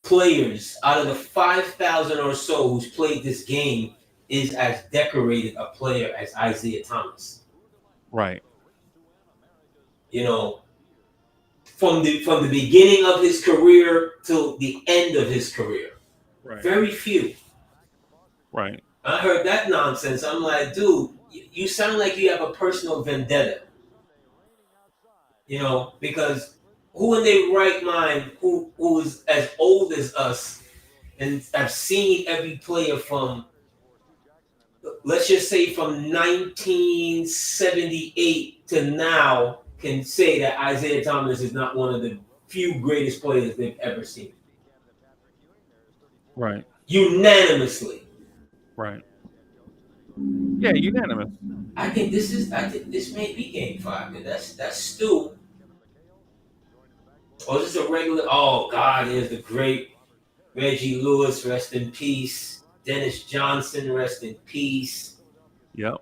players out of the 5,000 or so who's played this game is as decorated a player as Isaiah Thomas. Right. You know, from the beginning of his career till the end of his career. Right. Very few. Right. I heard that nonsense. I'm like, dude, you sound like you have a personal vendetta. You know, because who in their right mind who is as old as us and have seen every player from, let's just say, from 1978 to now can say that Isaiah Thomas is not one of the few greatest players they've ever seen. Right. Unanimously. Right. Yeah, unanimous. I think this may be game 5. That's still. Oh, this is a regular. Oh God, there's the great Reggie Lewis, rest in peace. Dennis Johnson, rest in peace. Yep.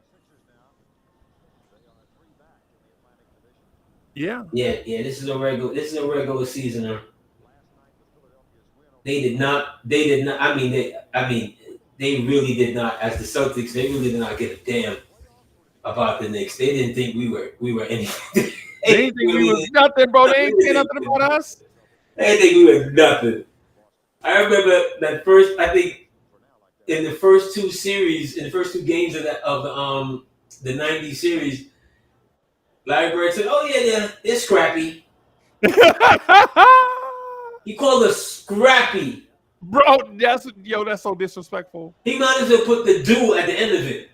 Yeah. Yeah. This is a regular seasoner. They did not. I mean, they really did not. As the Celtics, they really did not give a damn about the Knicks. They didn't think we were anything. They didn't think we was nothing, bro. They ain't say nothing about us. They didn't think we were nothing. I remember that first. I think in the first two games of the '90s series, Larry Bird said, "Oh yeah, they're scrappy." He called us scrappy. Bro, that's so disrespectful. He might as well put the "do" at the end of it.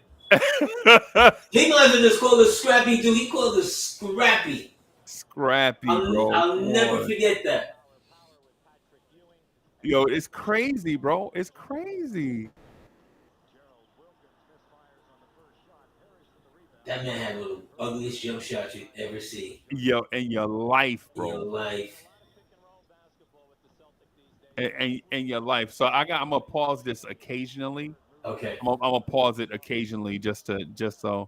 He might as well just call us scrappy "do." He called us scrappy. Scrappy, bro. I'll never forget that. Yo, it's crazy, bro. It's crazy. That man had one of the ugliest jump shots you'd ever see. Yo, in your life, bro. In your life. In your life. So I'm gonna pause this occasionally. Okay. I'm gonna pause it occasionally just so.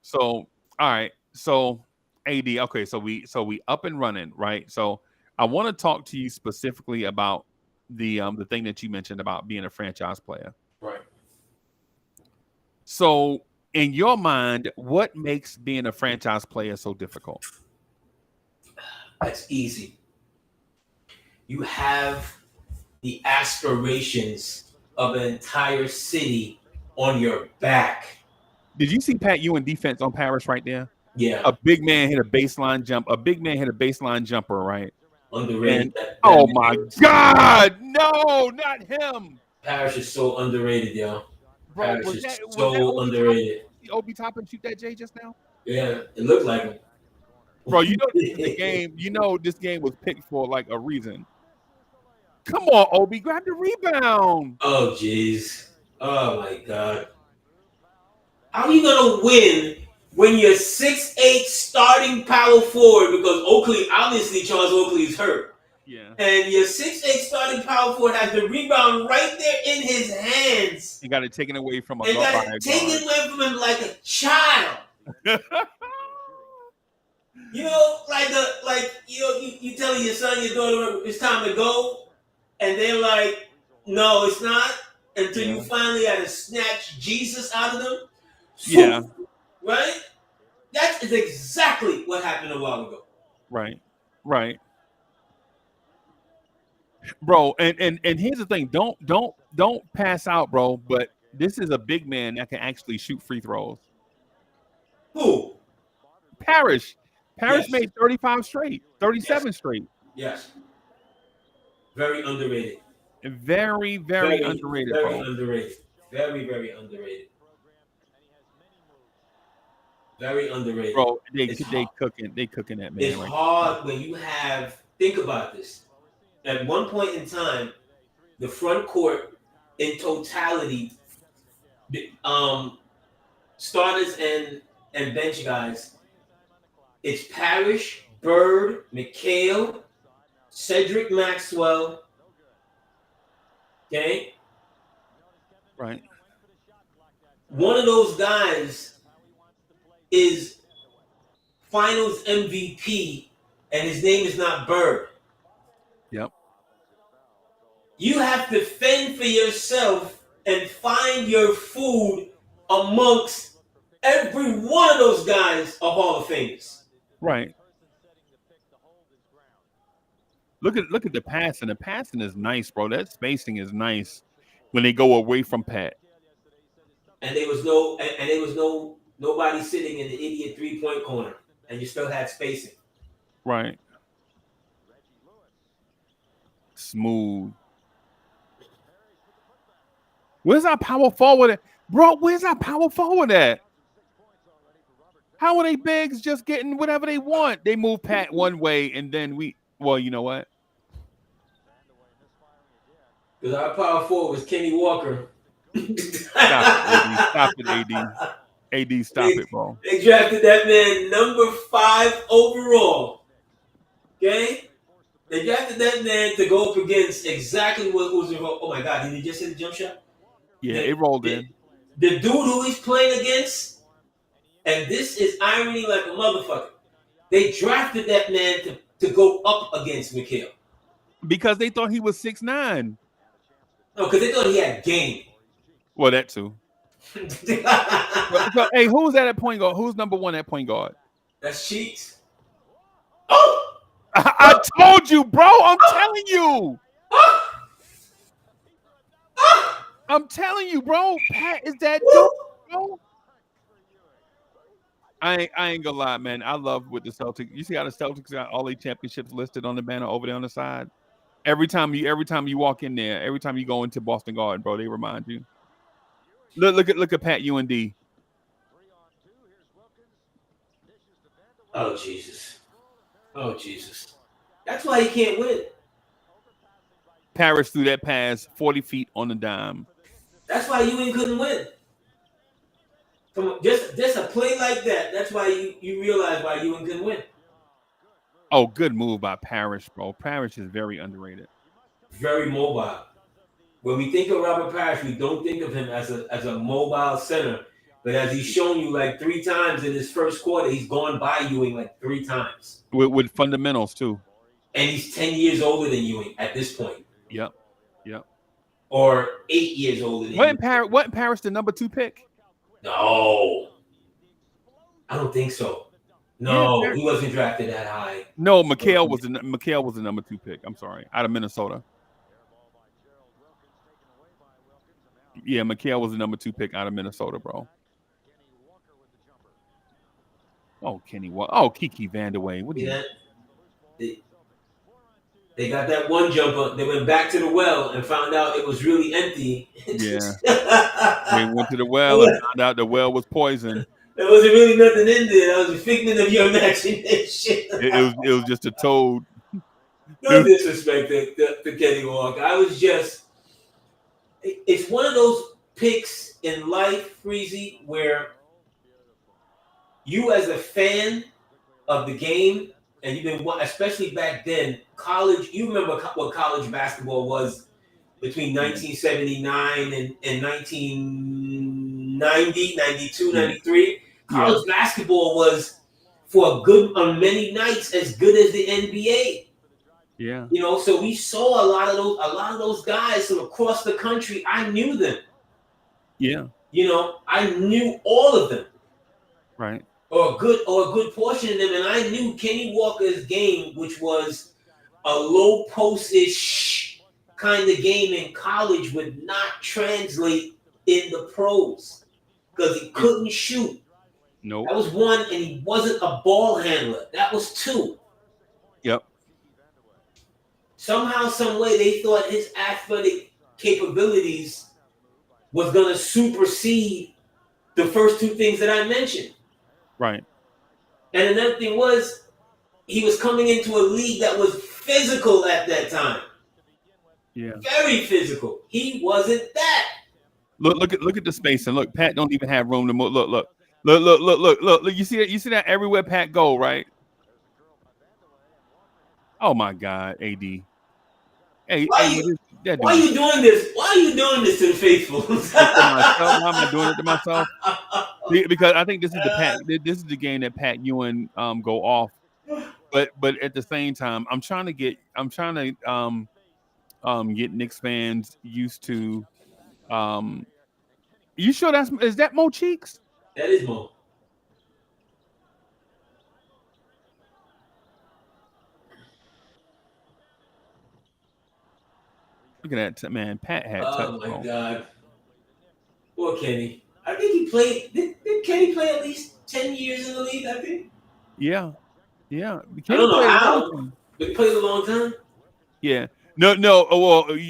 So all right. So AD. Okay. So we up and running, right? So I want to talk to you specifically about the thing that you mentioned about being a franchise player. Right. So in your mind, what makes being a franchise player so difficult? That's easy. You have the aspirations of an entire city on your back. Did you see Pat Ewing defense on Paris right there? Yeah. A big man hit a baseline jump. A big man hit a baseline jumper, right? Underrated. Oh my God! No, not him. Paris is so underrated, yo. Bro, Paris was is that so underrated. Obi Toppin shoot that J just now? Yeah, it looked like him. Bro, you know this is the game. You know this game was picked for like a reason. Come on, Obi, grab the rebound. Oh jeez. Oh my God. How are you gonna win when you're 6'8" starting power forward? Because obviously Charles Oakley is hurt. Yeah. And your 6'8" starting power forward has the rebound right there in his hands. He got it taken away from and got it taken away from him like a child. You know, you telling your son, your daughter, it's time to go, and they're like, no, it's not, until you finally had to snatch Jesus out of them. Yeah. Right? That is exactly what happened a while ago. Right. Bro, and here's the thing. Don't pass out, bro, but this is a big man that can actually shoot free throws. Who? Parrish made 35 straight, 37 straight. Yes. Very underrated. Very underrated, very bro. Underrated. Very underrated. Very underrated. Bro, they cooking that man. It's right hard when you think about this. At one point in time, the front court in totality, starters and bench guys, it's Parrish, Bird, McHale, Cedric Maxwell. Okay? Right. One of those guys is finals MVP, and his name is not Bird. Yep. You have to fend for yourself and find your food amongst every one of those guys are Hall of Famers. Right. Look at the passing. The passing is nice, bro. That spacing is nice when they go away from Pat. And there was no nobody sitting in the idiot 3-point corner, and you still had spacing. Right. Smooth. Where's our power forward at? Bro, where's our power forward at? How are they bigs just getting whatever they want? They move Pat one way and then well, you know what? Because our power forward was Kenny Walker. Stop it, AD. Stop it, AD. AD, stop it, bro. They drafted that man number 5 overall. Okay? They drafted that man to go up against exactly what was involved. Oh my God, did he just hit a jump shot? Yeah, it rolled in. The dude who he's playing against, and this is irony like a motherfucker, they drafted that man to go up against Mikhail. Because they thought he was 6'9". No, because they thought he had game. Well, that too. So, hey, who's at point guard? Who's number 1 at point guard? That's Cheeks. Oh! I told you, bro. I'm telling you. I'm telling you, bro. Pat is that dude, bro. I ain't gonna lie, man. I love with the Celtics. You see how the Celtics got all their championships listed on the banner over there on the side. Every time you walk in there, every time you go into Boston Garden, bro, they remind you. Look at Pat UND. Oh Jesus. Oh Jesus. That's why he can't win. Parrish threw that pass 40 feet on the dime. That's why Ewing couldn't win. Just a play like that. That's why you realize why Ewing couldn't win. Oh, good move by Parrish, bro. Parrish is very underrated. Very mobile. When we think of Robert Parrish, we don't think of him as a mobile center. But as he's shown you like 3 times in his first quarter, he's gone by Ewing like 3 times. With fundamentals, too. And he's 10 years older than Ewing at this point. Yep. Or 8 years older than Ewing. Wasn't Parrish the number 2 pick? No. I don't think so. No, he wasn't drafted that high. No, Mikhail was the number 2 pick. I'm sorry, out of Minnesota. Yeah, Mikhail was the number 2 pick out of Minnesota, bro. Oh, Kenny Walker. Oh, Kiki Vandeweghe. What do you? They got that one jumper. They went back to the well and found out it was really empty. Yeah. They went to the well and found out the well was poisoned. There wasn't really nothing in there. That was a figment of your imagination. It was just a toad. No disrespect to Kenny Walker. It's one of those picks in life, Freezy, where you as a fan of the game, and you've been, especially back then, college, you remember what college basketball was between 1979 and 1990, 92, 93. College basketball was, for on many nights, as good as the NBA. Yeah. So we saw a lot of those guys from across the country. I knew them. Yeah. I knew all of them. Right. Or a good portion of them, and I knew Kenny Walker's game, which was a low post-ish kind of game in college, would not translate in the pros because he couldn't shoot. Nope. That was 1, and he wasn't a ball handler. That was 2. Yep. Somehow, some way, they thought his athletic capabilities was going to supersede the first 2 things that I mentioned. Right. And another thing was, he was coming into a league that was physical at that time. Yeah. Very physical. He wasn't that. Look at the space, and look, Pat don't even have room to move. Look. You see that? You see that everywhere Pat go, right? Oh my God, AD. Hey, why are you doing this? Why are you doing this to the faithful? Why am I doing it to myself? Because I think this is the Pat. This is the game that Pat Ewing go off. But at the same time, I'm trying to get Knicks fans used to. Um, you sure is that Mo Cheeks? That is Mo. Look at that man. Pat had touch, Oh my bro. God. Poor Kenny. I think he played. Did Kenny play at least 10 years in the league? I think. Yeah, yeah. I Kenny don't know played a long how, time. but he played a long time. Yeah. No, no.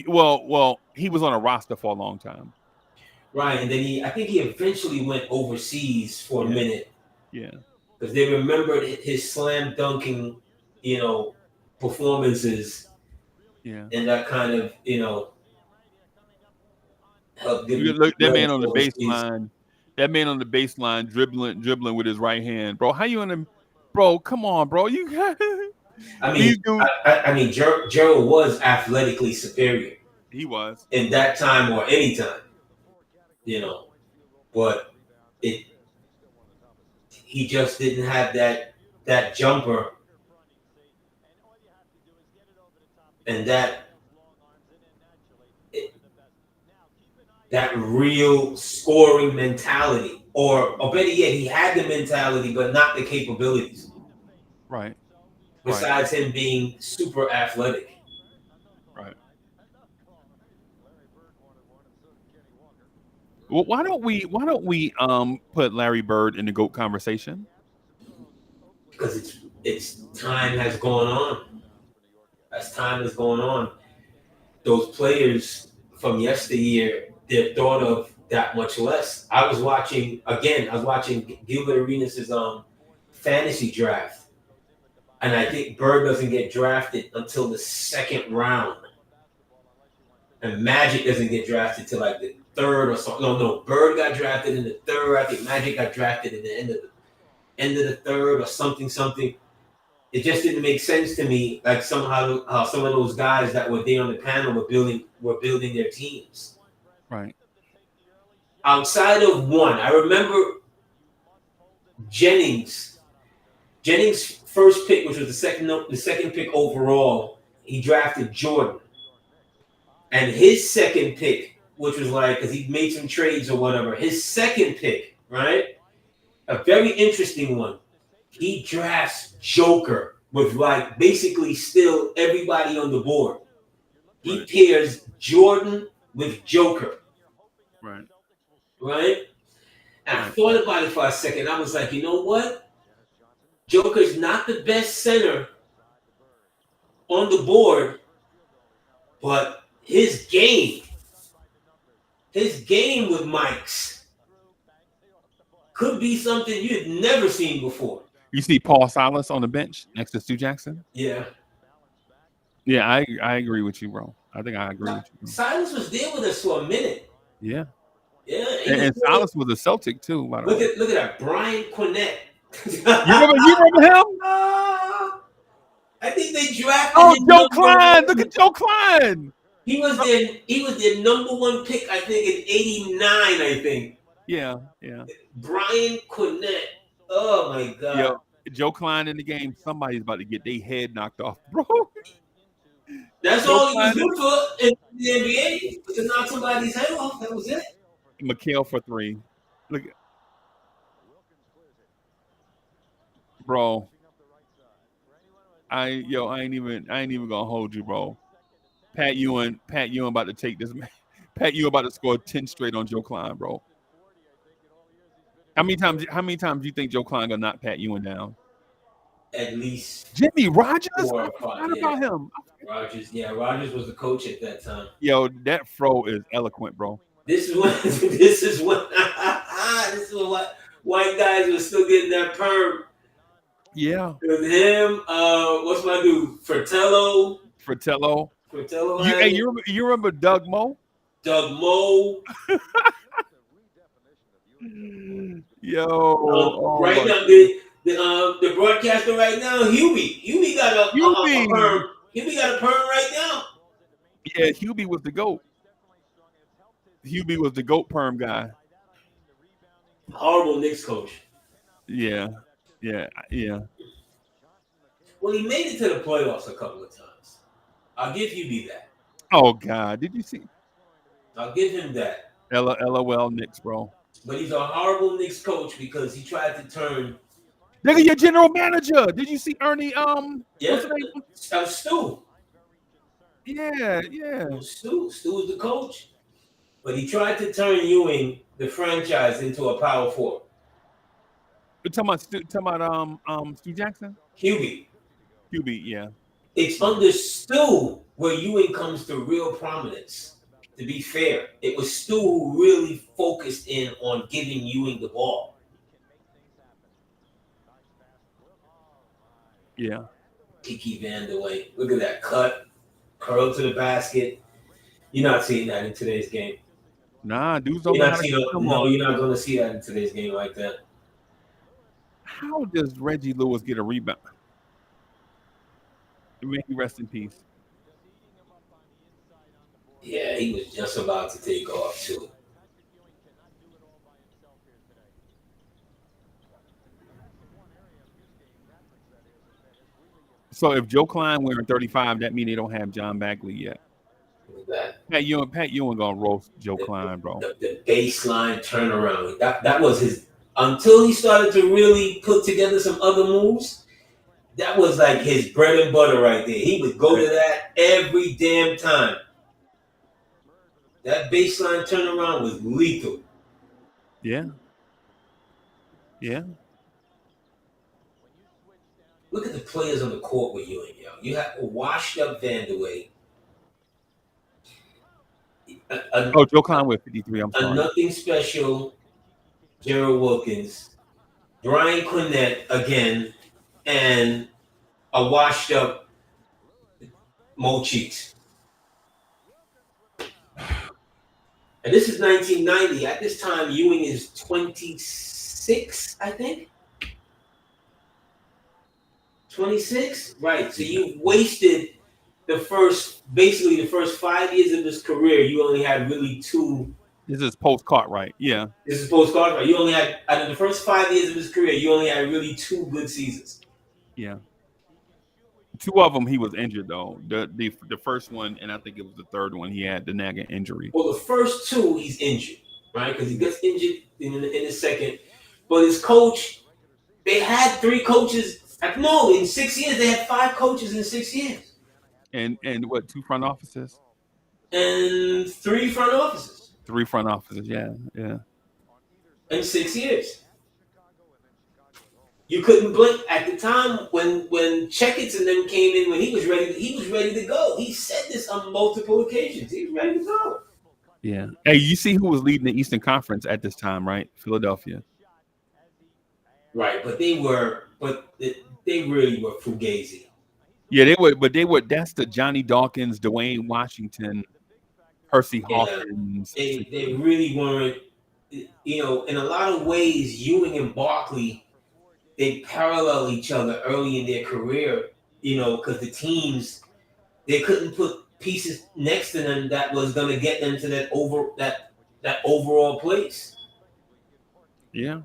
Well. He was on a roster for a long time. Right, and then I think he eventually went overseas for a Yeah, minute yeah, because they remembered his slam dunking, you know, performances, yeah. and that kind of, helped give You him look that man legs on the overseas. baseline. That man on the baseline dribbling with his right hand, bro. How you in him, bro? Come on, bro. You got I mean, these dudes. I mean, Gerald was athletically superior He was. in that time or any time, you know, but it he just didn't have that jumper and that real scoring mentality, or better yet, he had the mentality but not the capabilities. Right, right, Besides him being super athletic, right. Well, why don't we put Larry Bird in the GOAT conversation? because it's time has gone on. As time has gone on, those players from yesteryear, they're thought of that much less. I was watching Gilbert Arenas' fantasy draft, and I think Bird doesn't get drafted until the second round, and Magic doesn't get drafted till like the third or something. No, Bird got drafted in the third. I think Magic got drafted in the end of the third or something something. It just didn't make sense to me. Like somehow how some of those guys that were there on the panel were building their teams. Right, Outside of one, I remember Jennings. Jennings' first pick, which was the second pick overall, he drafted Jordan, and his second pick, which was like because he made some trades or whatever. His second pick, right, a very interesting one. He drafts Joker with like basically still everybody on the board. He right, pairs Jordan with Joker, right, right? And I right, thought about it for a second. I was like, you know what? Joker's not the best center on the board, but his game with Mike's could be something you'd never seen before. You see Paul Silas on the bench next to Stu Jackson? Yeah. Yeah, I agree with you, bro. I think I agree with you, bro. Silas was there with us for a minute. Yeah. Yeah, he And, was and there. Silas was a Celtic too, by the Look way. at that, Brian Quinnett. You remember him? I think they drafted Oh, him Joe number Klein. Look at one. Joe Klein. He was their number one pick, I think, in '89. I think Yeah, yeah. Brian Quinnett. Oh my God. Yo, Joe Klein in the game. Somebody's about to get their head knocked off, bro. That's Joe all he was Klein good for in the NBA, to knock somebody's head off. That was it. and McHale for three. Look, bro. I ain't even gonna hold you, bro. Pat Ewing about to take this. Pat Ewing about to score 10 straight on Joe Klein, bro. How many times do you think Joe Klein gonna knock Pat Ewing down? At least Jimmy Rogers? four I or five. forgot Yeah, about him. Rogers. Yeah, Rogers was the coach at that time. Yo, that fro is eloquent, bro. This is when. This is when. This is when white guys were still getting that perm. Yeah. It was him. What's my dude? Fratello. Fratello. Fratello You had hey, it. you remember Doug Moe? Doug Moe. Yo, oh Right my now, goodness. the broadcaster right now, Hubie. Hubie got a Hubie. perm. Hubie got a perm right now. Yeah, Hubie was the GOAT. Hubie was the GOAT perm guy. Horrible Knicks coach. Yeah. Yeah. Yeah. Well, he made it to the playoffs a couple of times. I'll give Hubie that. Oh God, did you see? I'll give him that. LOL Knicks, bro. But he's a horrible Knicks coach because he tried to turn. Nigga, your general manager. Did you see Ernie? What's Yeah, the name? Stu. Yeah, yeah. Stu's the coach. But he tried to turn Ewing, the franchise, into a power forward. We're talking about Stu Jackson. QB. QB, yeah, It's yeah, under Stu where Ewing comes to real prominence. To be fair, it was Stu who really focused in on giving Ewing the ball. yeah. Kiki Vandeweghe, look at that cut, curl to the basket. You're not seeing that in today's game. Nah, dudes don't You're know not how to seeing. shoot no No, more. you're not going to see that in today's game like that. How does Reggie Lewis get a rebound? May he rest in peace. Yeah, he was just about to take off too. So if Joe Klein wearing 35, that means they don't have John Bagley yet. That Pat Ewing gonna roast Joe the, Klein, bro. the baseline turnaround. That was his until he started to really put together some other moves. That was like his bread and butter right there. He would go to that every damn time. That baseline turnaround was lethal. Yeah, yeah. Look at the players on the court with Ewing, yo. You have a washed up Vandeweghe, a, Oh, Joe Klein with 53. I'm a sorry. nothing special Gerald Wilkins, Brian Quinnett again, and a washed up Mo Cheeks. And this is 1990. At this time, Ewing is 26, I think. 26? Right. So you wasted basically the first 5 years of his career. You only had really two. This is post Cartwright. Yeah, This is postcard, right? You only had, out of the first 5 years of his career, you only had really two good seasons. yeah. Two of them he was injured though. The first one, and I think it was the third one. He had the nagging injury. Well, the first two, he's injured, right? Because he gets injured in the second. But his coach, they had three coaches. No, in 6 years, they had five coaches in 6 years. And what, two front offices? And three front offices Three front offices. Yeah, yeah. in 6 years. You couldn't blink at the time when Checkets and them came in when he was ready to go. He said this on multiple occasions. He was ready to go. Yeah. Hey, you see who was leading the Eastern Conference at this time, right? Philadelphia. Right, but they really were fugazi. Yeah, they were, but they were. That's the Johnny Dawkins, Dwayne Washington, Percy Yeah, Hawkins. they really weren't. You know, in a lot of ways, Ewing and Barkley, they parallel each other early in their career. You know, because the teams, they couldn't put pieces next to them that was going to get them to that overall place. Yeah,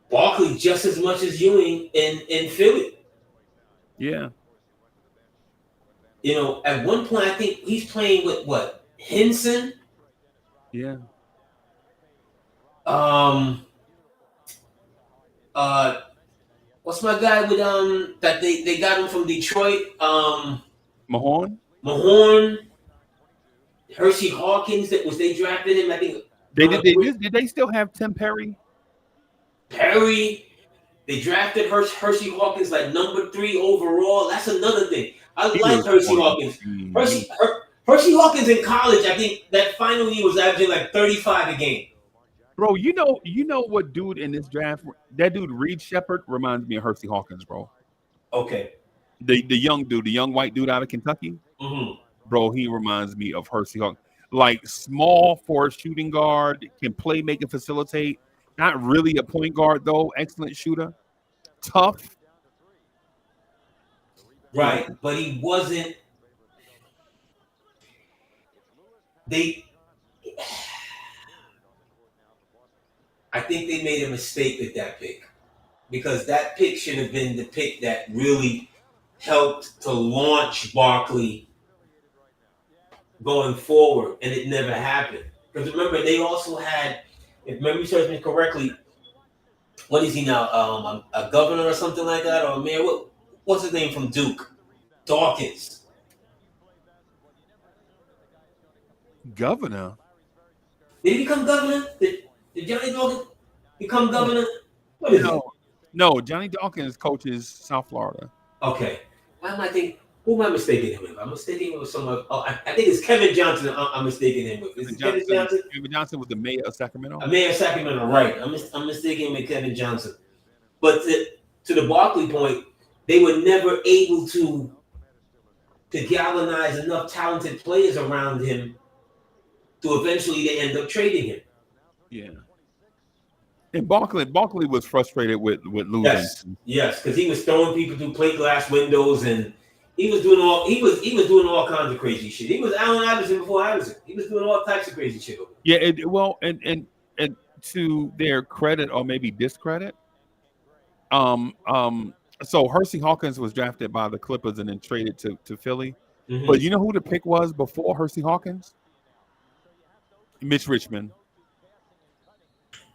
Barkley just as much as Ewing in Philly. yeah, You know, at one point I think he's playing with what, Henson. yeah. Um. What's my guy with that they got him from Detroit? Mahorn. Mahorn, Hershey Hawkins. That was they drafted him. I think. Did they still have Tim Perry? Perry. They drafted Hershey Hawkins like number 3 overall. That's another thing. I like Hershey Hawkins. Hershey Hawkins in college, I think that final year was averaging like 35 a game. Bro, you know what dude in this draft? That dude Reed Shepard reminds me of Hershey Hawkins, bro. Okay. The young dude, the young white dude out of Kentucky. Mm-hmm. Bro, he reminds me of Hershey Hawkins. Like small for a shooting guard, can play, make, and facilitate. Not really a point guard though. Excellent shooter. Tough. Right, but he wasn't. I think they made a mistake with that pick because that pick should have been the pick that really helped to launch Barkley going forward, and it never happened. Because remember, they also had, if memory serves me correctly, what is he now? A governor or something like that, or a mayor? What's his name from Duke? Dawkins. Governor. Did he become governor? Did Johnny Dawkins become No, governor? What is no, it? no. Johnny Dawkins coaches South Florida. Okay. Why am I thinking? Who am I mistaking him with? I'm mistaking him with someone. Oh, I think it's Kevin Johnson. I'm mistaking him with. Is Kevin it Kevin Johnson. Johnson? Kevin Johnson was the mayor of A Sacramento. mayor of Sacramento, right? I'm mistaken him with Kevin Johnson. But to the Barkley point, they were never able to galvanize enough talented players around him to eventually they end up trading him. Yeah. And Barkley was frustrated with losing. Yes, because he was throwing people through plate glass windows, and he was doing all kinds of crazy shit. He was Allen Iverson before Iverson. He was doing all types of crazy shit. Yeah. Well, and to their credit or maybe discredit, um, um, so Hersey Hawkins was drafted by the Clippers and then traded to Philly. But Mm-hmm. you know who the pick was before Hersey Hawkins? Mitch Richmond.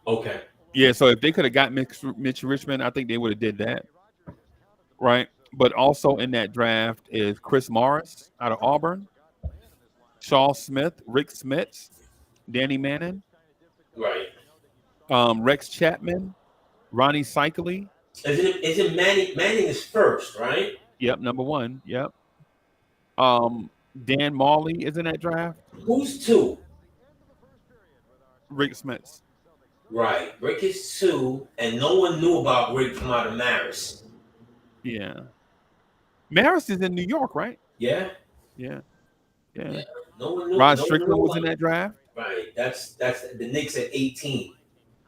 Okay. Yeah, so if they could have got Mitch Richmond, I think they would have did that, right? But also in that draft is Chris Morris out of Auburn, Shaw Smith, Rick Smits, Danny Manning, Right. Rex Chapman, Ronnie Cycli. Is it Manning? Manning is first, right? Yep, number one. Yep. Dan Marley is in that draft. Who's two? Rick Smits. Right. Rick is two, and no one knew about Rick from out of Maris. Yeah. Maris is in New York, right? Yeah. Yeah. Yeah. Yeah. No one knew. Rod No one Strickland knew was in about. that draft. Right. That's the Knicks at 18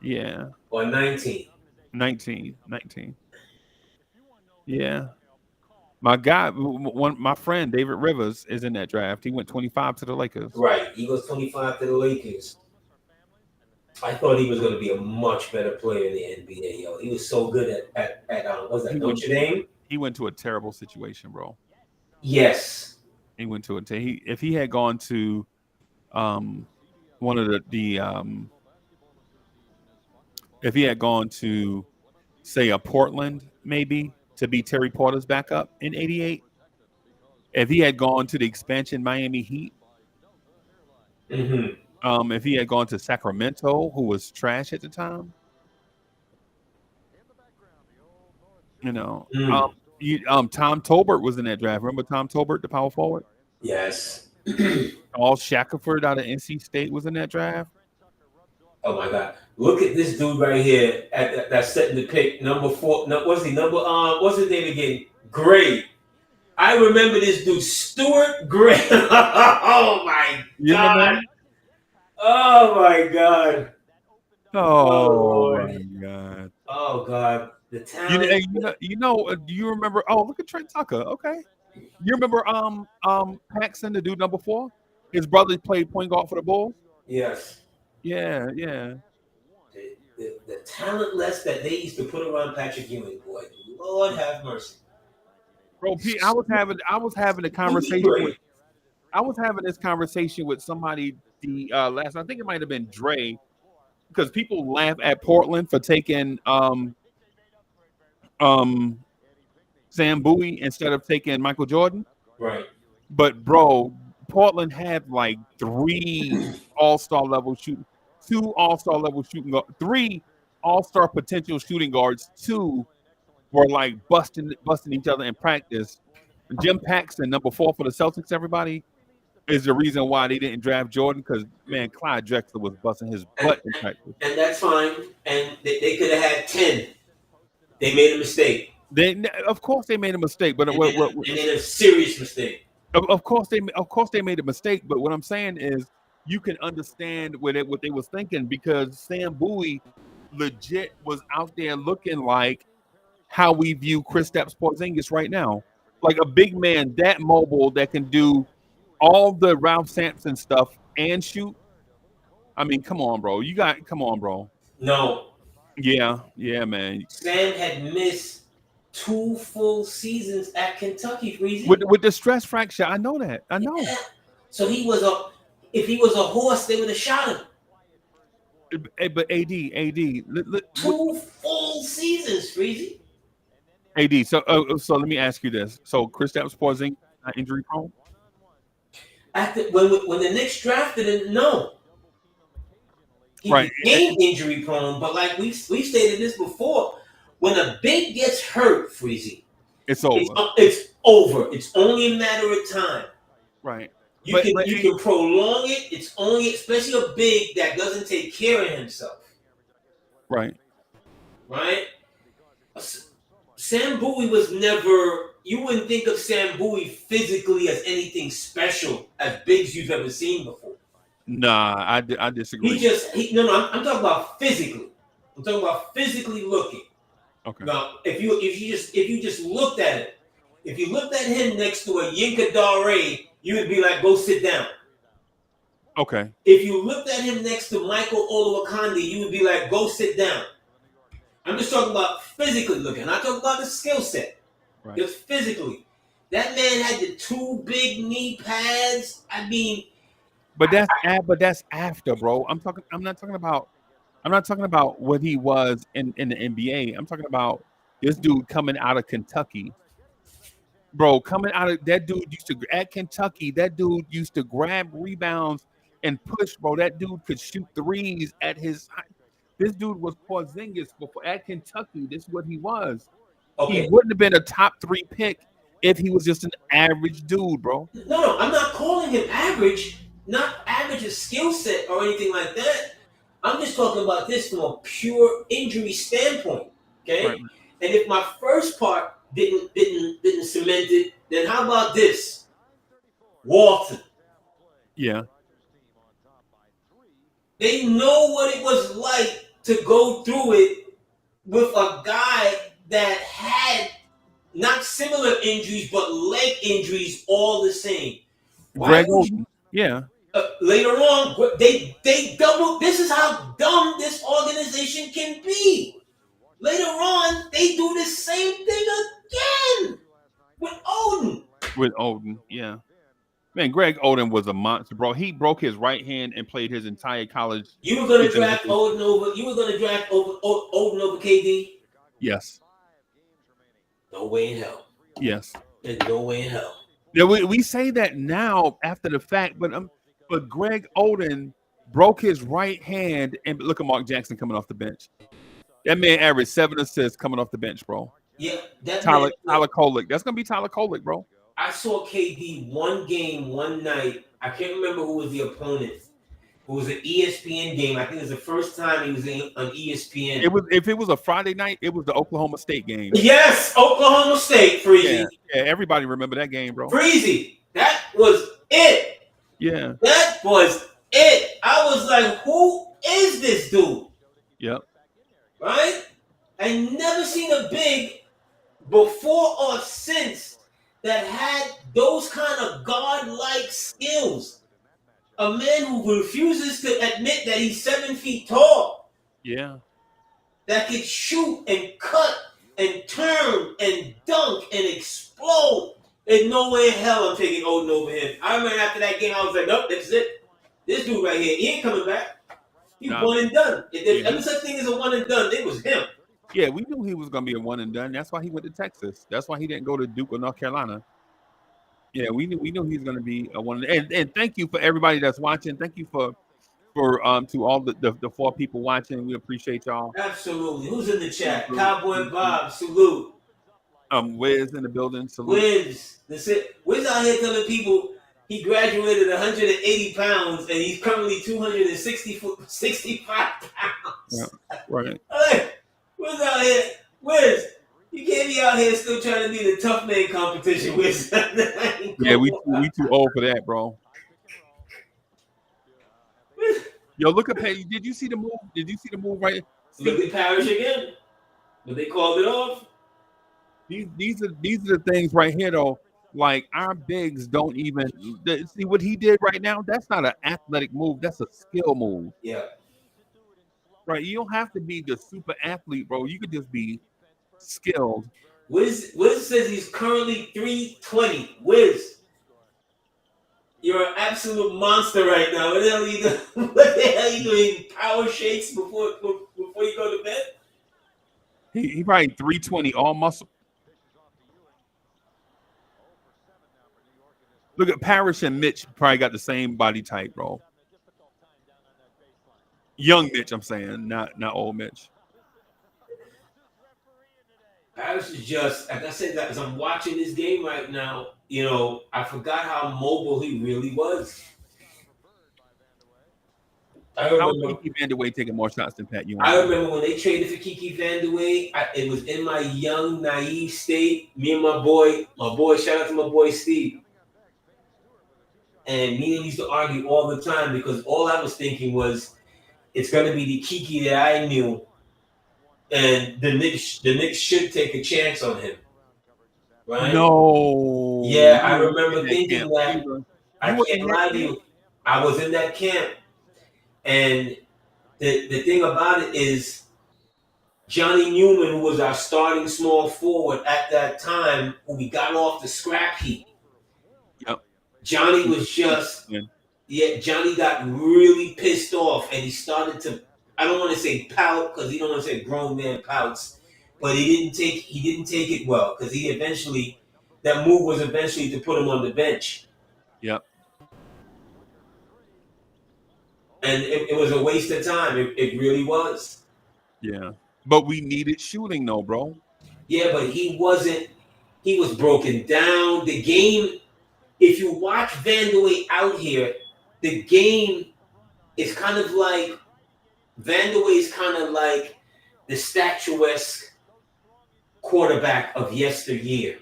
Yeah. or 19. 19. Yeah. My guy, my friend David Rivers is in that draft. He went 25 to the Lakers. Right. He goes 25 to the Lakers. I thought he was going to be a much better player in the NBA. Yo, he was so good at what's that, He went, Notre Dame? he went to a terrible situation, bro. Yes. He went to it. If he had gone to one of the if he had gone to say a Portland maybe to be Terry Porter's backup in '88, if he had gone to the expansion Miami Heat, if he had gone to Sacramento, who was trash at the time, you know, Tom Tolbert was in that draft. Remember Tom Tolbert, the power forward? Yes. All Shackelford out of NC State was in that draft. Oh my God! Look at this dude right here that's setting the pick number 4. No, what's he number? What's his name again? Gray. I remember this dude, Stuart Gray. Oh my You remember God! him? Oh my God! Oh Oh Lord! my God! Oh God! The talent. Do you remember? Oh, look at Trent Tucker. Okay, you remember Paxson, the dude number 4? His brother played point guard for the Bulls. Yes. Yeah. The talent list that they used to put around Patrick Ewing, boy, Lord have mercy. Bro, Pete, I was having a conversation with this conversation with somebody the last. I think it might have been Dre, because people laugh at Portland for taking Sam Bowie instead of taking Michael Jordan. Right. But bro, Portland had like 3 all-star level shooting, 2 all-star level shooting guards, 3 all-star potential shooting guards. 2 were like busting each other in practice. Jim Paxson, number 4 for the Celtics, everybody, is the reason why they didn't draft Jordan, because man, Clyde Drexler was busting his butt in practice. And that's fine. And they could have had 10. They made a mistake. Of course they made a mistake, but And then a serious mistake. Of course they made a mistake. But what I'm saying is, you can understand what they was thinking, because Sam Bowie legit was out there looking like how we view Kristaps Porzingis right now, like a big man that mobile that can do all the Ralph Sampson stuff and shoot. I mean, come on, bro. Come on, bro. No. Yeah, man. Sam had missed 2 full seasons at Kentucky, Freezy. With the stress fracture, I know that. I know. Yeah. So if he was a horse, they would have shot him. But AD, Two full seasons, Freezy. AD. So let me ask you this. So Kristaps Porzingis not injury prone, When the Knicks drafted him, no, he right? became injury prone. But like we stated this before, when a big gets hurt, Freezy, It's over, it's over. It's only a matter of time. right? You can But you can prolong it. It's only especially a big that doesn't take care of himself, right. right? Sam Bowie was never. You wouldn't think of Sam Bowie physically as anything special as bigs you've ever seen before. Nah, I disagree. No, I'm talking about physically. I'm talking about physically looking. Okay. Now, if you just looked at it, if you looked at him next to a Yinka Dare, you would be like, go sit down. Okay. If you looked at him next to Michael Olowokandi, you would be like, go sit down. I'm just talking about physically looking. I'm not talking about the skill set. Right. Just physically. That man had the two big knee pads. I mean, but that's after, bro. I'm not talking about what he was in the NBA. I'm talking about this dude coming out of Kentucky. Bro, coming out of that dude used to at Kentucky, that dude used to grab rebounds and push, bro. That dude could shoot threes at his. This dude was Porzingis before at Kentucky. This is what he was. okay. He wouldn't have been a top 3 pick if he was just an average dude, bro. No, I'm not calling him average. Not average of skill set or anything like that. I'm just talking about this from a pure injury standpoint. Okay? Right. And if my first part didn't cement it, then how about this? Walton. Yeah. They know what it was like to go through it with a guy that had not similar injuries but leg injuries all the same. Greg Oden. Yeah. Later on, they double. This is how dumb this organization can be. Later on, they do the same thing again with Oden. With Oden, yeah. Man, Greg Oden was a monster, bro. He broke his right hand and played his entire college. You were going to draft Oden over. You were going to draft Oden over KD. Yes. No way in hell. Yes. There's no way in hell. Yeah, we say that now after the fact, but Greg Oden broke his right hand, and look at Mark Jackson coming off the bench. That man averaged 7 assists coming off the bench, bro. Yeah, Tyler Kolek. That's gonna be Tyler Kolek, bro. I saw KD one game one night. I can't remember who was the opponent. It was an ESPN game. I think it was the first time he was on ESPN. If it was a Friday night, it was the Oklahoma State game. Yes, Oklahoma State, Freezy. Yeah, everybody remember that game, bro. Freezy. That was it. Yeah. That was it. I was like, who is this dude? Yep. Right? I never seen a big before or since that had those kind of godlike skills. A man who refuses to admit that he's 7 feet tall. Yeah. That could shoot and cut and turn and dunk and explode. There's no way in hell I'm taking Oden over him. I remember after that game, I was like, nope, that's it. This dude right here, he ain't coming back. He's one and done. If there's ever such thing as a one and done, it was him. Yeah, we knew he was going to be a one and done. That's why he went to Texas. That's why he didn't go to Duke or North Carolina. Yeah, we knew he's going to be a one. And thank you for everybody that's watching. Thank you for to all the 4 people watching. We appreciate y'all. Absolutely. Who's in the chat? Cowboy Bob, salute. Wiz in the building, salute. Wiz, that's it. Wiz out here telling people he graduated 180 pounds and he's currently 265 pounds. Yeah, right. Hey, Wiz out here. Wiz, you can't be out here still trying to be the tough man competition, Wiz. Yeah, we too old for that, bro. Yo, look at Peggy. Did you see the move? Right? Strictly Parish again, but they called it off. These are the things right here, though. Like our bigs don't even see what he did right now. That's not an athletic move. That's a skill move. Yeah. Right. You don't have to be the super athlete, bro. You could just be skilled. Wiz says he's currently 320. Wiz. You're an absolute monster right now. What the hell are you doing? What the hell are you doing? Power shakes before you go to bed? He probably 320 all muscle. Look at Parrish and Mitch probably got the same body type, bro. Young Mitch, I'm saying, not old Mitch. Paris is just like I said that as I'm watching this game right now. You know, I forgot how mobile he really was. I How was remember. Kiki Vandeweghe taking more shots than Pat Ewing? I remember when they traded for Kiki Vandeweghe. It was in my young, naive state. Me and my boy, shout out to my boy Steve, and me and him used to argue all the time because all I was thinking was it's going to be the Kiki that I knew, and the Knicks should take a chance on him, right? No, Yeah, I you were in remember that thinking camp. that. I You were in can't that lie to camp. you. I was in that camp, and the thing about it is Johnny Newman, who was our starting small forward at that time, who we got off the scrap heap. Yep. Johnny was just, Yeah. yeah, Johnny got really pissed off and he started to, I don't want to say pout because he don't want to say grown man pouts, but he didn't take it well because that move was eventually to put him on the bench. Yep. And it was a waste of time. It really was. Yeah. But we needed shooting though, bro. Yeah, but he was broken down. The game, if you watch Vandeweghe out here, the game is kind of like Vandeweghe is kind of like the statuesque quarterback of yesteryear.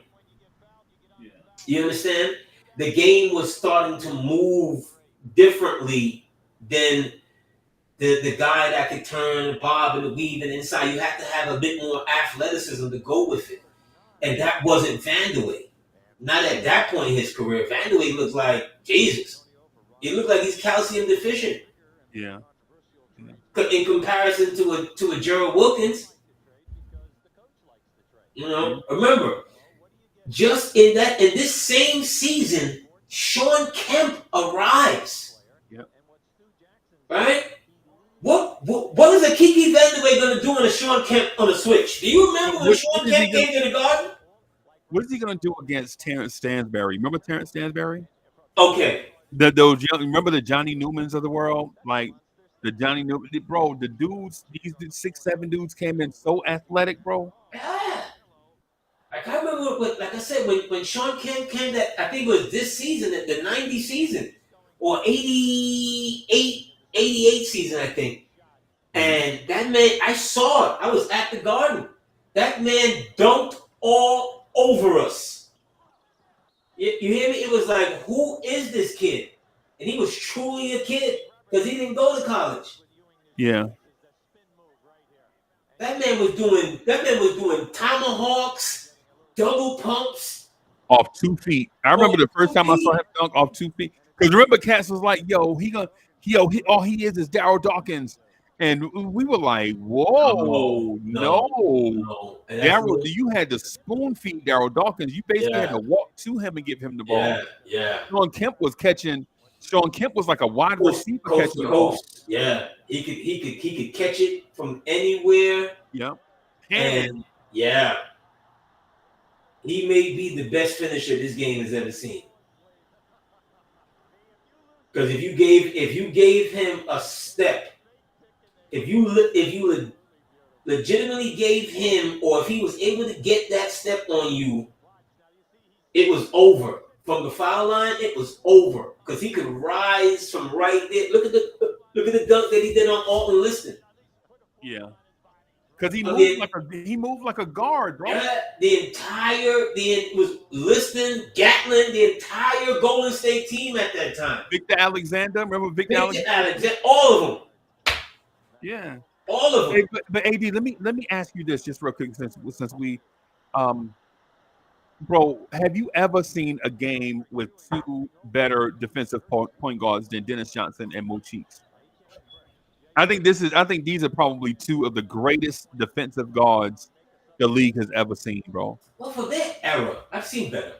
Yeah. You understand? The game was starting to move differently than the guy that could turn, bob, and weave and inside. You have to have a bit more athleticism to go with it. And that wasn't Vandeweghe. Not at that point in his career. Vandeweghe looks like Jesus. He looked like he's calcium deficient. Yeah. In comparison to a Gerald Wilkins. You Yeah. know, remember, just in this same season, Sean Kemp arrives. Yep. Right? What is a Kiki Vandeweghe going to do on a Sean Kemp on a switch? Do you remember when Sean Kemp came to the Garden? What is he gonna do against Terrence Stansberry? Remember Terrence Stansberry? Okay. Those young, remember the Johnny Newmans of the world? Like the Johnny Newman, bro, the dudes, these 6'7" dudes came in so athletic, bro. Yeah. I can't remember like I said, when Sean Kemp came that I think it was this season, the 90 season, or 88 season, I think. And that man, I saw it. I was at the Garden. That man dunked all over us. You hear me? It was like, who is this kid? And he was truly a kid because he didn't go to college. Yeah. That man was doing tomahawks, double pumps off 2 feet. I remember the first time I saw him dunk off 2 feet. Because remember, Cass was like, "Yo, all he is Daryl Dawkins," and we were like, "Whoa, no. Daryl, you had to spoon feed Daryl Dawkins. You basically had to walk to him and give him the ball." Yeah. Sean Kemp was catching. Sean Kemp was like a wide receiver catching the ball. Yeah, he could catch it from anywhere. Yeah, and yeah, he may be the best finisher this game has ever seen. Because if you gave him a step, if you legitimately gave him, or if he was able to get that step on you, it was over. From the foul line, it was over because he could rise from right there. Look at the dunk that he did on Alton Liston. Yeah, because he moved like a guard, bro. Yeah, it was Liston, Gatlin, the entire Golden State team at that time. Victor Alexander, remember Victor Alexander? All of them. Yeah, all of them. Hey, but AD, let me ask you this just real quick since we bro, have you ever seen a game with two better defensive point guards than Dennis Johnson and Mo Cheeks? I think these are probably two of the greatest defensive guards the league has ever seen, bro. Well, for that era, I've seen better.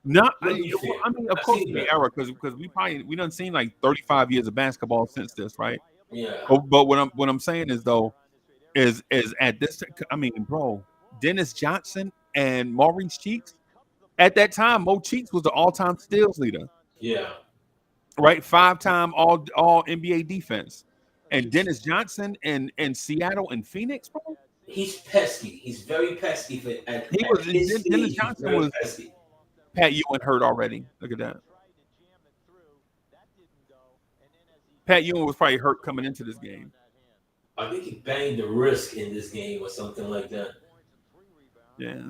Not, Let's be fair. I mean, of I've course, seen the better. era because we done seen like 35 years of basketball since this, right? Yeah. But what I'm saying is though is at this. I mean, bro, Dennis Johnson and Maurice Cheeks at that time. Mo Cheeks was the all-time steals leader, Yeah. right? 5-time all NBA defense, and Dennis Johnson in Seattle and Phoenix, bro. He's pesky. He's very pesky He at was his Dennis stage. He's Johnson very was pesky. Pat Ewing hurt already. Look at that. Pat Ewing was probably hurt coming into this game. I think he banged the wrist in this game or something like that. Yeah.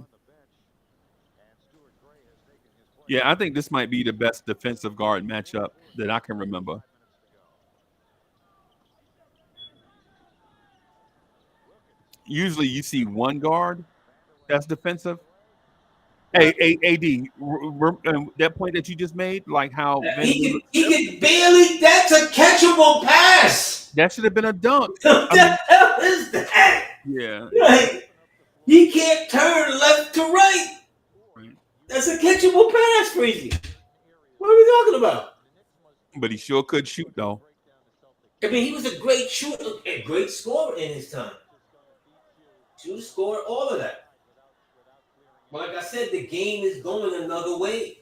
Yeah, I think this might be the best defensive guard matchup that I can remember. Usually you see one guard that's defensive. Hey, AD, that point that you just made, like how He could barely. That's a catchable pass. that should have been a dunk. What the hell is that? Yeah. Like he can't turn left to right. Right. That's a catchable pass, Freezy. What are we talking about? But he sure could shoot though. I mean, he was a great shooter, a great scorer in his time. Shooter, scorer, all of that. But like I said, the game is going another way.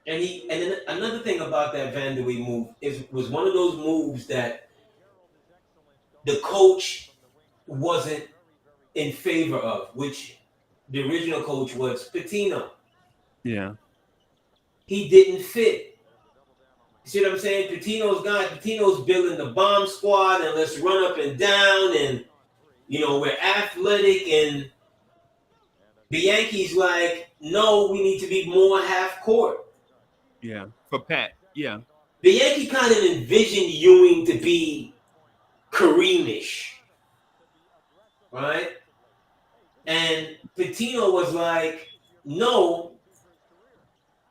And then another thing about that Vanderwee move was one of those moves that the coach wasn't in favor of, which the original coach was Pitino. Yeah. He didn't fit. See what I'm saying? Pitino's building the bomb squad and let's run up and down and we're athletic, and the Yankees like, no, we need to be more half court. Yeah. For Pat. Yeah. The Yankee kind of envisioned Ewing to be Kareemish, right? And Pitino was like, no,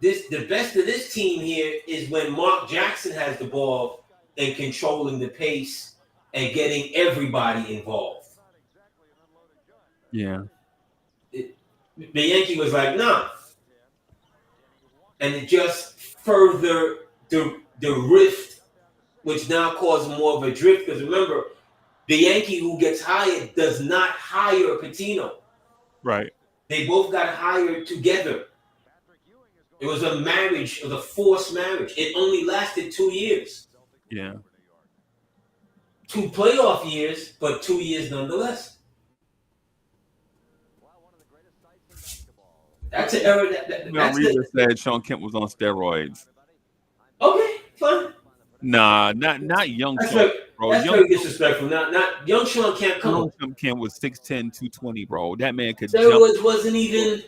the best of this team here is when Mark Jackson has the ball and controlling the pace and getting everybody involved. Yeah. The Yankee was like, nah. And it just further the rift, which now caused more of a drift. Because remember, the Yankee who gets hired does not hire Pitino. Right. They both got hired together. It was a marriage, it was a forced marriage. It only lasted 2 years. Yeah. 2 playoff years, but 2 years nonetheless. That's an era Reader said Sean Kemp was on steroids. Okay, fine. Nah, not young That's Sean, bro. That's young, very disrespectful. Not young Sean Kemp. Come on. Sean Kemp was 6'10", 220, bro. That man could Steroids jump. wasn't even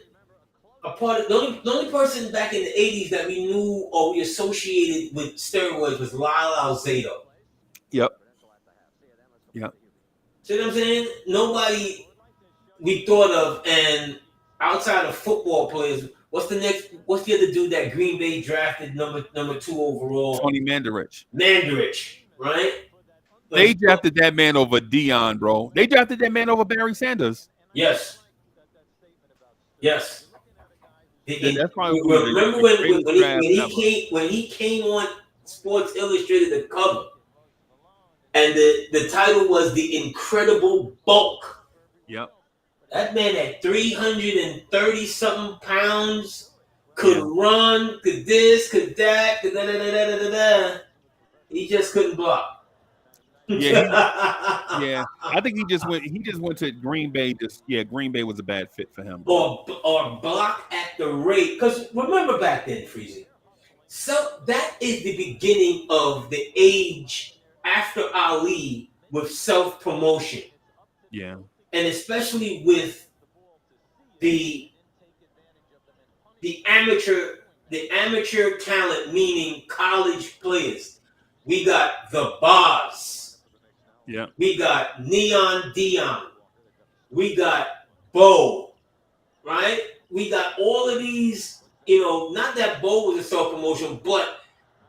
a part of the only person back in the 80s that we knew or we associated with steroids was Lyle Alzado. Yep. See what I'm saying? Nobody we thought of, and outside of football players, what's the other dude that Green Bay drafted number 2 overall? Tony Mandarich, right? They drafted that man over Dion, bro. They drafted that man over Barry Sanders. Yes. That's probably remember when he came on Sports Illustrated, the cover, and the title was The Incredible Bulk. Yep. That man had 330 something pounds, could run, could this, could that, could da. He just couldn't block. Yeah. I think he just went to Green Bay. Green Bay was a bad fit for him. Or block at the rate. Because remember back then, Freezy. So that is the beginning of the age after Ali with self-promotion. Yeah. And especially with the amateur talent, meaning college players. We got the Boz. Yeah. We got Neon Dion. We got Bo. Right? We got all of these, not that Bo was a self-promotion, but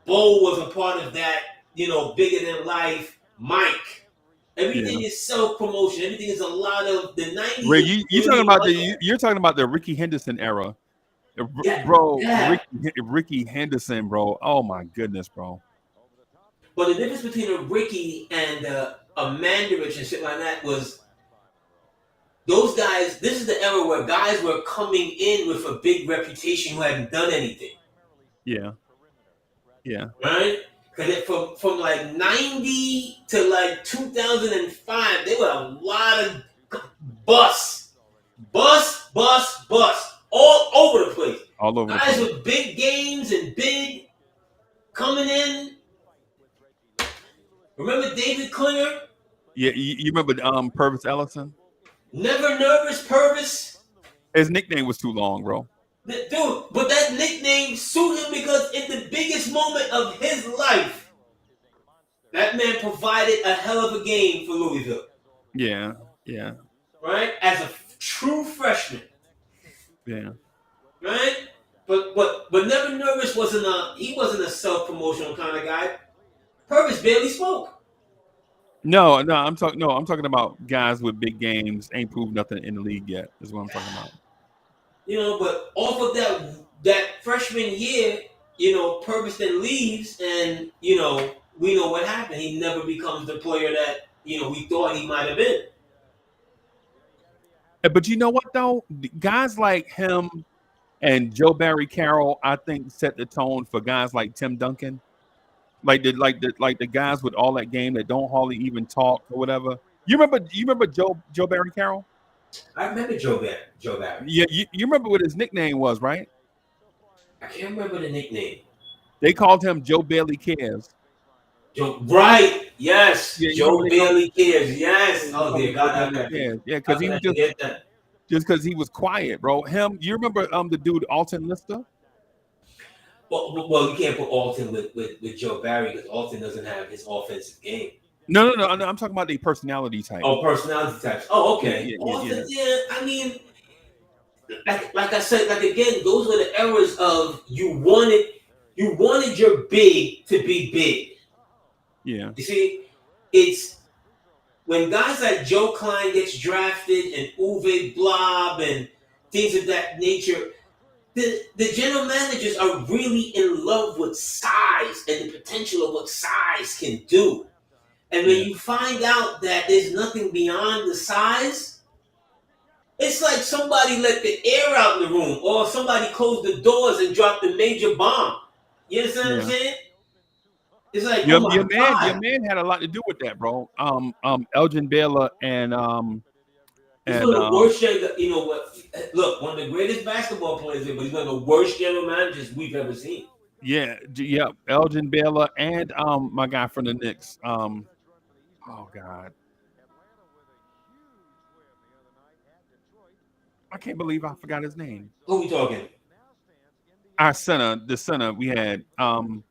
Bo was a part of that bigger than life. Mike. Yeah. Everything is self promotion. Everything is a lot of the '90s. Ray, Was you talking really about like you're talking about the Ricky Henderson era. yeah, Bro, yeah. Ricky Henderson, bro. Oh my goodness, bro. But the difference between a Ricky and a Mandarich and shit like that was those guys. This is the era where guys were coming in with a big reputation who hadn't done anything, Yeah. Yeah. right? Because from like '90 to like 2005, there were a lot of bus, bus, all over the place. All over the Guys place. with big games and big coming in. Remember David Klinger? Yeah, you remember Purvis Ellison? Never nervous, Purvis. His nickname was too long, bro. Dude, but that nickname suited him because in the biggest moment of his life, that man provided a hell of a game for Louisville. Yeah. Yeah. Right? As a true freshman. Yeah. Right? But Never Nervous wasn't a self-promotional kind of guy. Purvis barely spoke. No, I'm talking about guys with big games ain't proved nothing in the league yet. Is what I'm talking about. But off of that freshman year, Purvis then leaves, and we know what happened. He never becomes the player that we thought he might have been. But you know what though? Guys like him and Joe Barry Carroll, I think, set the tone for guys like Tim Duncan. Like the guys with all that game that don't hardly even talk or whatever. You remember Joe Barry Carroll? I remember Joe Barry. Yeah, you remember what his nickname was, right? I can't remember the nickname. They called him Joe Bailey Cares. Joe, right? Yes, Yeah, Joe Bailey Cares. Yes. Oh dear God, yeah, because he was just because he was quiet, bro. You remember the dude Alton Lister? Well, you can't put Alton with Joe Barry because Alton doesn't have his offensive game. No. I'm talking about the personality type. Oh, personality types. Oh, okay. Yeah. Alton, yeah. I mean, like I said, like again, those were the eras of you wanted your big to be big. Yeah. You see, it's when guys like Joe Klein gets drafted and Uwe Blob and things of that nature. The general managers are really in love with size and the potential of what size can do. And when you find out that there's nothing beyond the size, it's like somebody let the air out in the room or somebody closed the doors and dropped a major bomb. You understand what I'm saying? It's like, your man had a lot to do with that, bro. Elgin Baylor and he's one of the worst. Look, one of the greatest basketball players, but he's one of the worst general managers we've ever seen. Yeah. Elgin Baylor and my guy from the Knicks. Oh God, I can't believe I forgot his name. Who we talking? The center we had. Who,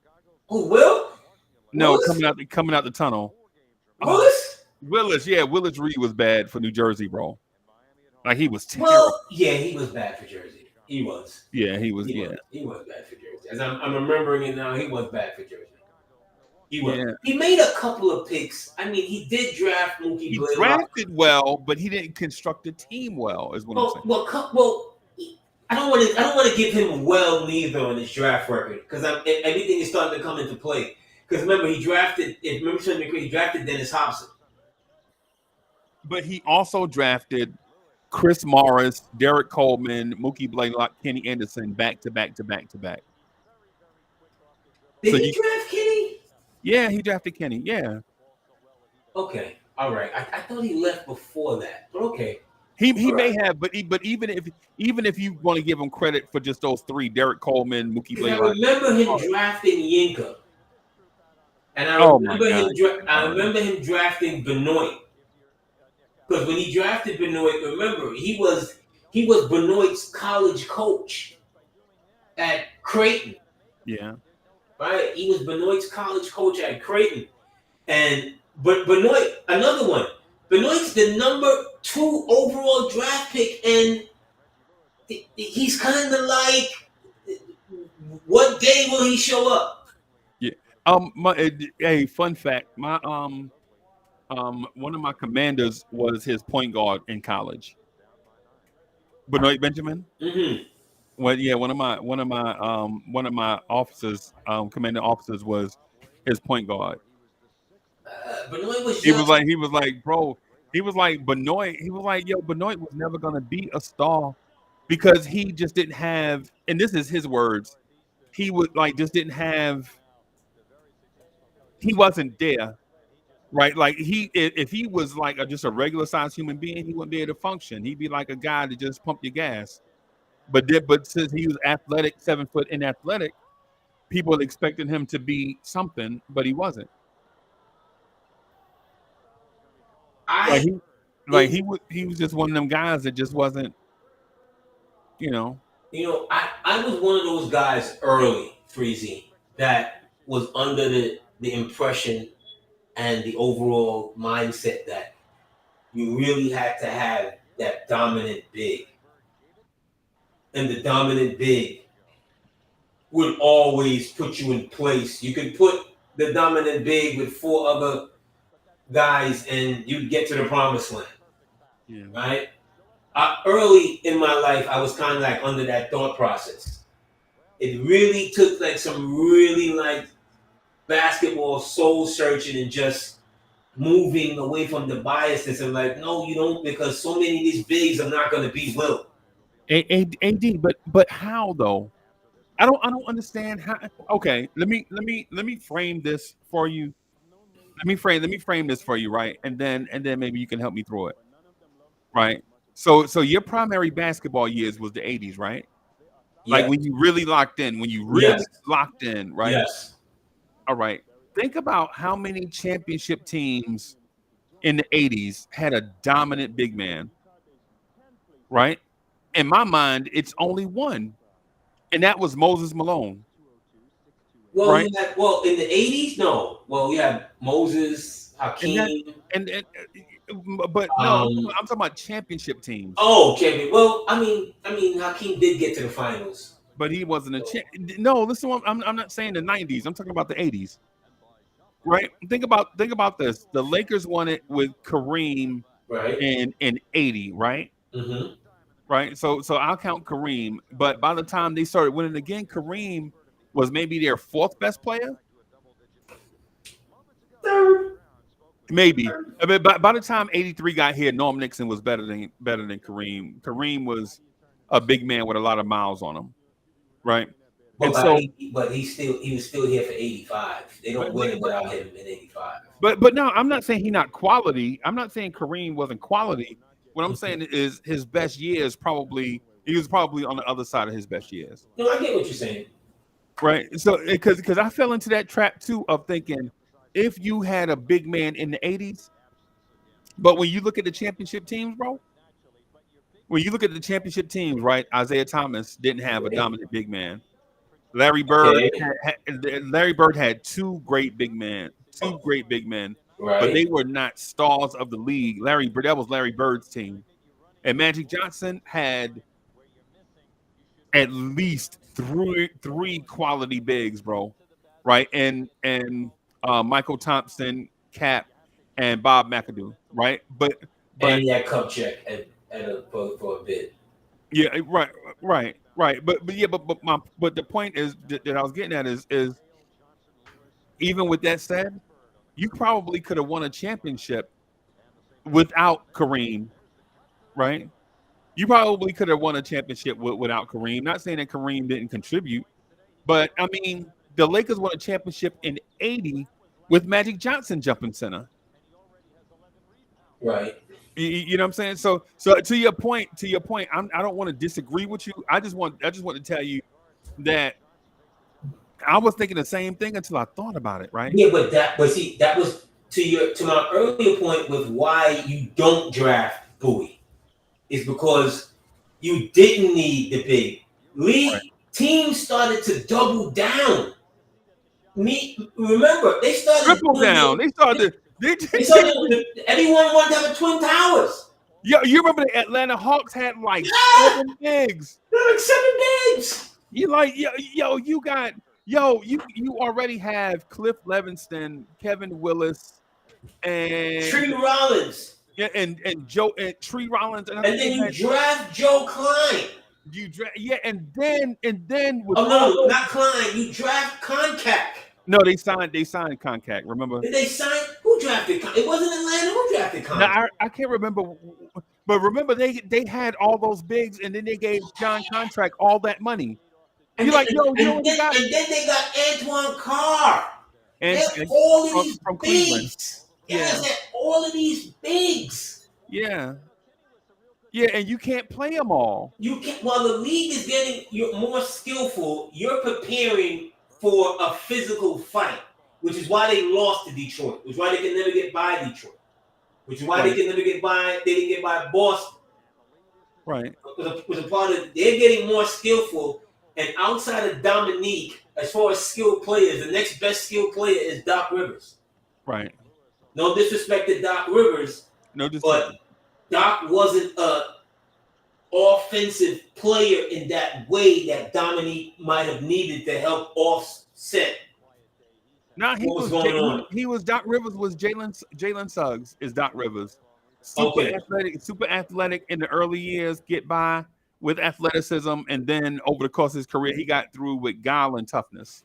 Will? No, Willis? coming out the tunnel. Willis? Willis, yeah, Willis Reed was bad for New Jersey, bro. Like he was terrible. Well, yeah, he was bad for Jersey. He was. Yeah, he was. He was bad for Jersey. As I'm remembering it now, he was bad for Jersey. He was. Yeah. He made a couple of picks. I mean, he did draft Mookie. He drafted well, but he didn't construct a team well. Is what I'm saying. Well, I don't want to give him well neither on his draft record because everything is starting to come into play. Because remember, he drafted Dennis Hobson. But he also drafted Chris Morris, Derek Coleman, Mookie Blaylock, Kenny Anderson back to back. Did he draft Kenny? Yeah, he drafted Kenny. Yeah. Okay. All right. I thought he left before that. But okay. He may have, but even if you want to give him credit for just those three, Derek Coleman, Mookie Blaylock. I remember him drafting Yinka. And I remember him drafting Benoit. Because when he drafted Benoit, remember, he was Benoit's college coach at Creighton. Yeah. Right? He was Benoit's college coach at Creighton. But Benoit, another one. Benoit's the number 2 overall draft pick, and he's kind of like, what day will he show up? Yeah. Hey, fun fact. One of my commanders was his point guard in college. Benoit Benjamin. Mm-hmm. Well, yeah, one of my officers, commanding officers was his point guard. Benoit was He young. was like, he was like, bro, he was like Benoit. He was like, yo, Benoit was never gonna be a star because he just didn't have. And this is his words. He would like just didn't have. He wasn't there, right? Like if he was like just a regular sized human being, he wouldn't be able to function. He'd be like a guy that just pump your gas. But since he was athletic, 7 foot and athletic, people expected him to be something, but he wasn't. Like I he, like he was just one of them guys that just wasn't, you know. I was one of those guys early, Freezy, that was under the impression and the overall mindset that you really had to have that dominant big. And the dominant big would always put you in place. You could put the dominant big with four other guys and you'd get to the promised land, Yeah. right? Early in my life, I was kind of like under that thought process. It really took like some really like basketball soul searching and just moving away from the biases and like, no, you don't, because so many of these bigs are not going to be Will. AD, but how though? I don't understand how. Okay, let me frame this for you. Let me frame this for you, right? And then maybe you can help me through it, right? So your primary basketball years was the '80s, right? Like Yes, when you really locked in, yes, right? yes. All right. Think about how many championship teams in the '80s had a dominant big man, right? In my mind, it's only one, and that was Moses Malone, Well, right? you had, well, in the 80s, no. Well, you had Moses, And that Hakeem. and but no, Um, I'm talking about championship teams. oh, champion. Well, I mean, Hakeem did get to the finals. But he wasn't a So, champ. No, listen, I'm not saying the '90s. I'm talking about the '80s, right? Think about this. The Lakers won it with Kareem right. in '80, right? Mm-hmm. Right. So I'll count Kareem. But by the time they started winning again, Kareem was maybe their fourth best player. Third, Maybe. third. I mean, by the time '83 got here, Norm Nixon was better than Kareem. Kareem was a big man with a lot of miles on him, right? But And so, he was still here for 85. They don't but but win it but without him in 85. but no, I'm not saying he not quality. I'm not saying Kareem wasn't quality. What I'm saying is his best years probably he was probably on the other side of his best years, No, I get what you're saying. right? So because I fell into that trap too of thinking if you had a big man in the '80s, but when you look at the championship teams, bro, when you look at the championship teams, right? Isaiah Thomas didn't have a Okay. dominant big man. Larry Bird Okay. Larry Bird had two great big men, but Right. they were not stars of the league. Larry Bird, that was Larry Bird's team, and Magic Johnson had at least three quality bigs, bro. Right, and Michael Thompson, Cap, and Bob McAdoo. Right, And but he had cup check for a bit. yeah, right. But yeah, but the point is that I was getting at is even with that said, you probably could have won a championship without Kareem, right? You probably could have won a championship without Kareem. Not saying that Kareem didn't contribute, but I mean, the Lakers won a championship in '80 with Magic Johnson jumping center. Right. You know what I'm saying? So to your point, I don't want to disagree with you. I just want to tell you that I was thinking the same thing until I thought about it, right? Yeah, but see, that was to my earlier point with why you don't draft Bowie is because you didn't need the big Right. league. Teams started to double down. Remember they started Triple doing down. the They started. They, they started everyone wanted to have a twin towers. yo, you remember the Atlanta Hawks had like Yeah, 7 bigs. they're like 7 bigs. You like yo, Yo, you already have Cliff Levingston, Kevin Willis, and Tree Rollins. yeah, and Joe and Tree Rollins, and I And think then you you had draft Joe Klein. yeah, and then with Oh, all no, those not Klein. You draft Concac. no, they signed Concac. Remember? Did they sign? Who drafted Concac? It wasn't Atlanta. Who drafted Now Concac? I can't remember, but remember they had all those bigs, and then they gave John Contract all that money. And You're then, like, yo, you only got and then they got Antoine Carr. They and, have and all of from, these from Cleveland. bigs. Yeah, Guys had all of these bigs. yeah, yeah, and you can't play them all. You can while the league is getting you more skillful, you're preparing for a physical fight, which is why they lost to Detroit, which is why they can never get by Detroit, which is why Right. they can never get by. They didn't get by Boston. Right. Was a part of they're getting more skillful, and outside of Dominique, as far as skilled players, the next best skilled player is Doc Rivers. Right. No disrespect to Doc Rivers, No, just but Doc wasn't a offensive player in that way that Dominique might have needed to help offset no. what was going on. He was Doc Rivers was Jalen Suggs is Doc Rivers. Super athletic in the early years, get by with athleticism, and then over the course of his career, he got through with guile and toughness.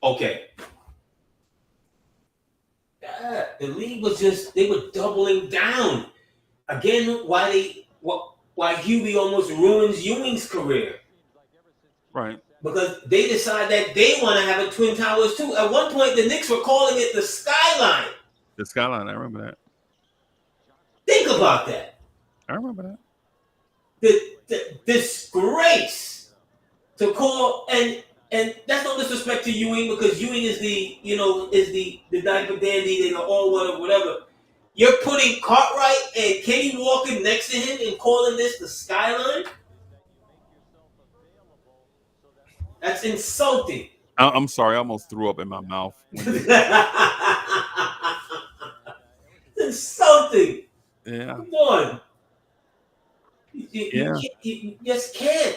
Okay. The league was just they were doubling down. Again, why Hubie almost ruins Ewing's career. Right. Because they decide that they want to have a Twin Towers too. At one point, the Knicks were calling it the Skyline. The Skyline, I remember that. Think about that. I remember that. The disgrace to call and that's no disrespect to Ewing because Ewing is the diaper dandy, they go all whatever. You're putting Cartwright and Kenny Walker next to him and calling this the Skyline? That's insulting. I'm sorry, I almost threw up in my mouth. It's insulting. Yeah. Come on. You just can't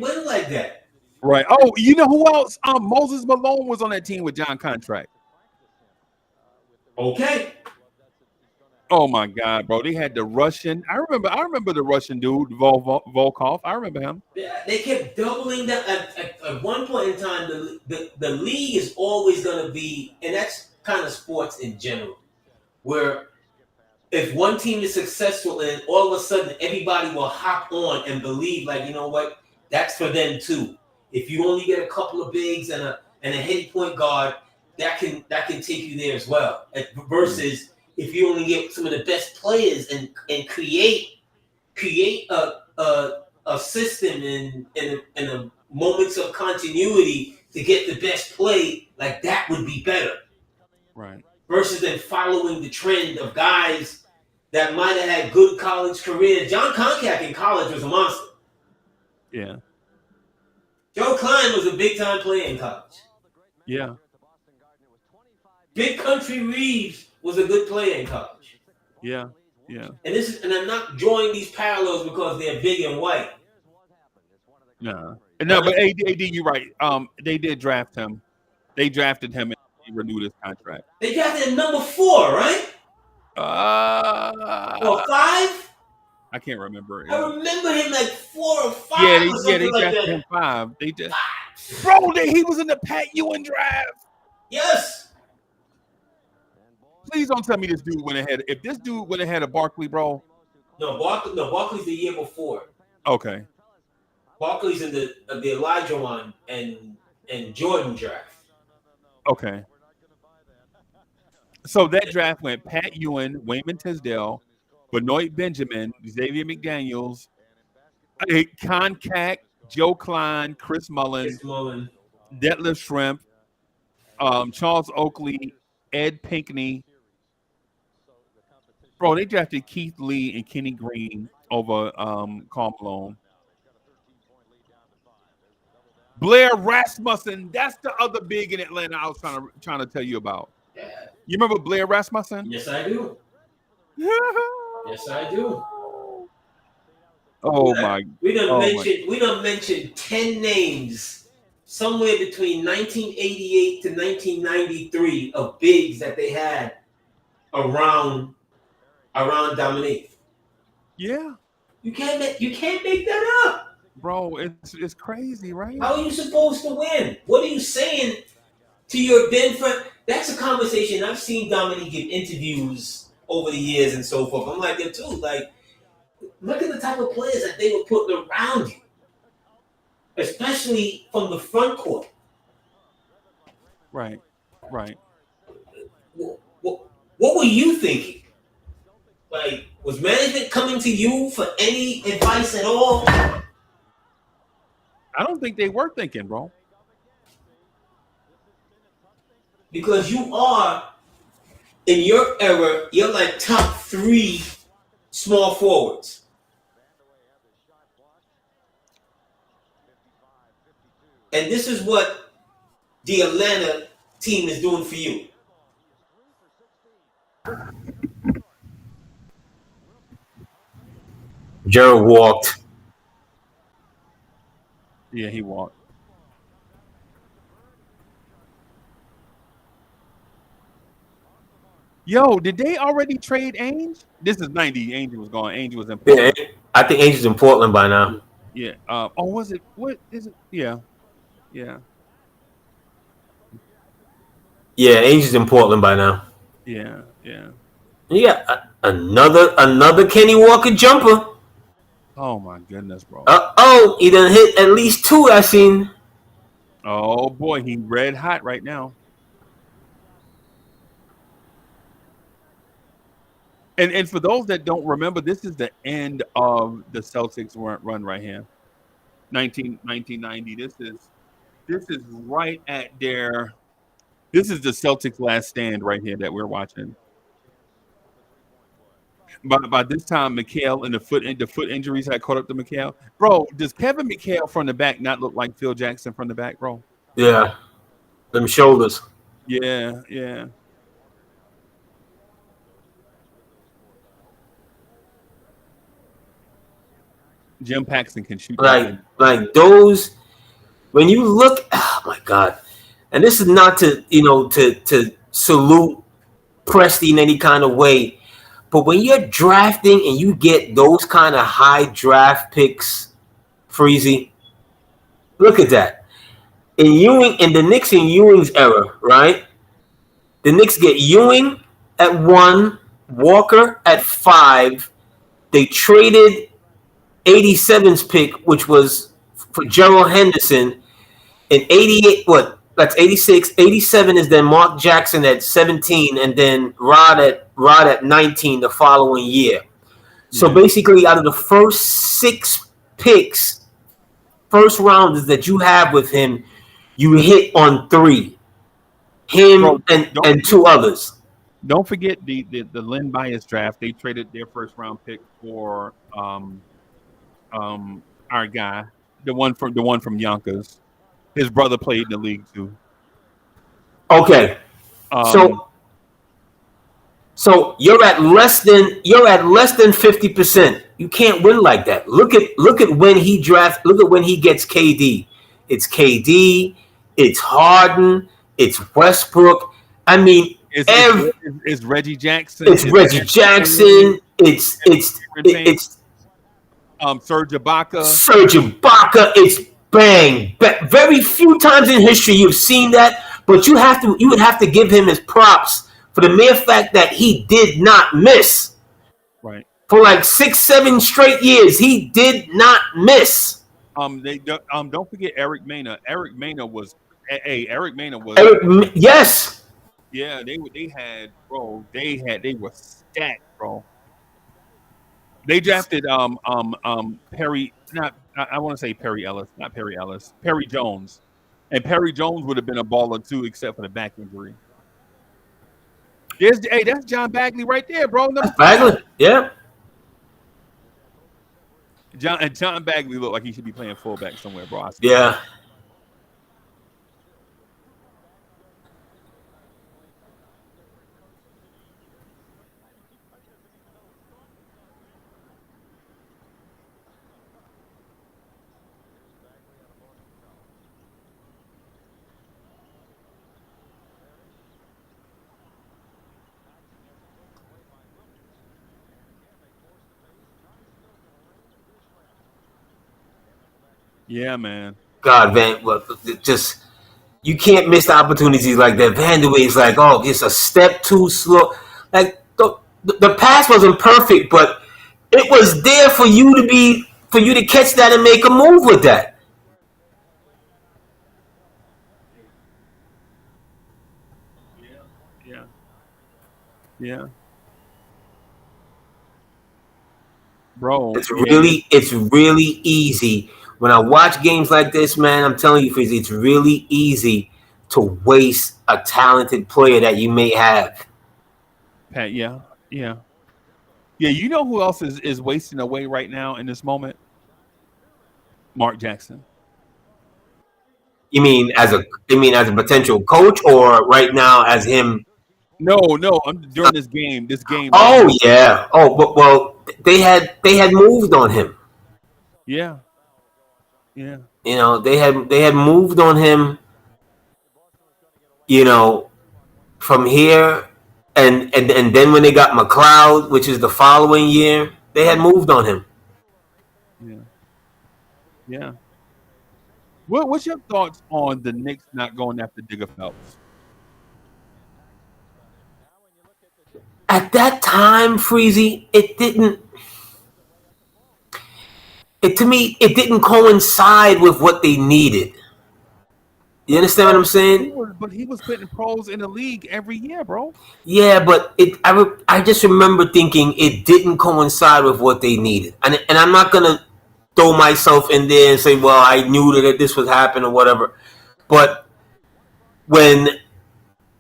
win like that. Right. Oh, you know who else? Moses Malone was on that team with John Contract. Okay. Oh my God, bro! They had the Russian. I remember the Russian dude, Volkov. I remember him. Yeah, they kept doubling that. At one point in time, the league is always going to be, and that's kind of sports in general, where if one team is successful and all of a sudden everybody will hop on and believe, like, you know what, that's for them too. If you only get a couple of bigs and a heady point guard, that can take you there as well. Versus if you only get some of the best players and create a system and a moments of continuity to get the best play, like that would be better. Right. Versus then following the trend of guys that might have had good college careers. John Concac in college was a monster. Yeah. Joe Klein was a big-time player in college. Yeah. Big Country Reeves was a good player in college. Yeah. Yeah. And I'm not drawing these parallels because they're big and white. No, but AD, you're right. They did draft him. They drafted him and he renewed his contract. They drafted him number 4, right? Or 5? I can't remember. I remember him like 4 or 5. They drafted him 5. They did. Bro, he was in the Pat Ewing draft. Yes. Please don't tell me this dude went ahead. If this dude went ahead of Barkley, bro. No, Barkley's the year before. Okay. Barkley's in the Elijah one and Jordan draft. Okay. So that draft went Pat Ewing, Wayman Tisdale, Benoit Benjamin, Xavier McDaniels, Concac, Joe Klein, Chris Mullin, Detlef Schrempf, Charles Oakley, Ed Pinkney. Bro, they drafted Keith Lee and Kenny Green over Karl Malone. Blair Rasmussen, that's the other big in Atlanta I was trying to tell you about. Yeah. You remember Blair Rasmussen? Yes, I do. Yes, I do. Oh my! We done mentioned 10 names somewhere between 1988 to 1993 of bigs that they had around Dominique. Yeah, You can't make that up. bro, it's crazy, right? How are you supposed to win? What are you saying to your then friend? That's a conversation. I've seen Dominique give interviews over the years and so forth. I'm like, too. Like, look at the type of players that they were putting around you, especially from the front court. Right, right. What were you thinking? Like, was management coming to you for any advice at all? I don't think they were thinking, bro. Because you are, in your era, you're like top three small forwards. And this is what the Atlanta team is doing for you. Gerald walked. Yeah, he walked. Yo, did they already trade Ainge? This is 90. Ainge was gone. Ainge was in Yeah, Portland. I think Ainge is in Portland by now. Yeah. Oh, was it? What is it? Yeah. Yeah. Yeah, Ainge is in Portland by now. Yeah. Yeah. Yeah, another Kenny Walker jumper. Oh my goodness, bro. He done hit at least two I seen. Oh boy, he red hot right now. And for those that don't remember, this is the end of the Celtics run right here. 1990. This is right at their. This is the Celtics last stand right here that we're watching. By this time, McHale and the foot injuries had caught up to McHale. Bro, does Kevin McHale from the back not look like Phil Jackson from the back, bro? Yeah, them shoulders. Yeah, yeah. Jim Paxson can shoot that thing. Like those. When you look, oh my God, and this is not to to salute Presti in any kind of way, but when you're drafting and you get those kind of high draft picks, Freezy, look at that. In the Knicks and Ewing's era, right? The Knicks get Ewing at 1, Walker at 5. They traded 87's pick, which was for Gerald Henderson. In 88, what? That's 86. 87 is then Mark Jackson at 17, and then Rod at 19 the following year. So Yeah. basically, out of the first 6 picks, first rounders that you have with him, you hit on 3. Bro, Him don't and forget 2 others. don't forget the Lynn Bias draft. They traded their first round pick for our guy, the one from Yonkers. His brother played in the league too. Okay, Um, so you're at less than 50%. You can't win like that. Look at when he drafts. Look at when he gets KD. It's KD. It's Harden. It's Westbrook. I mean, is is every is, is Reggie Jackson? it's Is Reggie Patrick Jackson. It's Serge Ibaka? Serge Ibaka. It's bang. Very few times in history you've seen that, but you would have to give him his props for the mere fact that he did not miss Right. for like 6, 7 straight years. He did not miss. Don't forget Eric Mena. Eric Mena was. Yes, Yeah, they had, bro. They were stacked, bro. They drafted Perry, not I want to say Perry Ellis, not Perry Ellis, Perry Jones, and Perry Jones would have been a baller too, except for the back injury. That's John Bagley right there, bro. Number that's 12. Bagley. Yeah, John Bagley looked like he should be playing fullback somewhere, bro. I swear. yeah. Yeah, man. God, Van, well, just you can't miss the opportunities like that. Vandeweghe's like, oh, it's a step too slow. Like the pass wasn't perfect, but it was there for you to catch that and make a move with that. Yeah, yeah, yeah, bro. Yeah, It's really easy when I watch games like this, man. I'm telling you, Fizzy, it's really easy to waste a talented player that you may have. Pat. Yeah, yeah, yeah. You know who else is wasting away right now in this moment? Mark Jackson. You mean as a potential coach, or right now as him? No, no. I'm during this game right Oh now. yeah. Oh, but well, they had moved on him. Yeah, yeah, You know, they had moved on him. You know, from here, and then when they got McLeod, which is the following year, they had moved on him. yeah, yeah. What's your thoughts on the Knicks not going after Digger Phelps? At that time, Freezy, to me it didn't coincide with what they needed. You understand what I'm saying? But he was putting pros in the league every year, bro. Yeah, but I just remember thinking it didn't coincide with what they needed, and I'm not gonna throw myself in there and say, well, I knew that this would happen or whatever. But when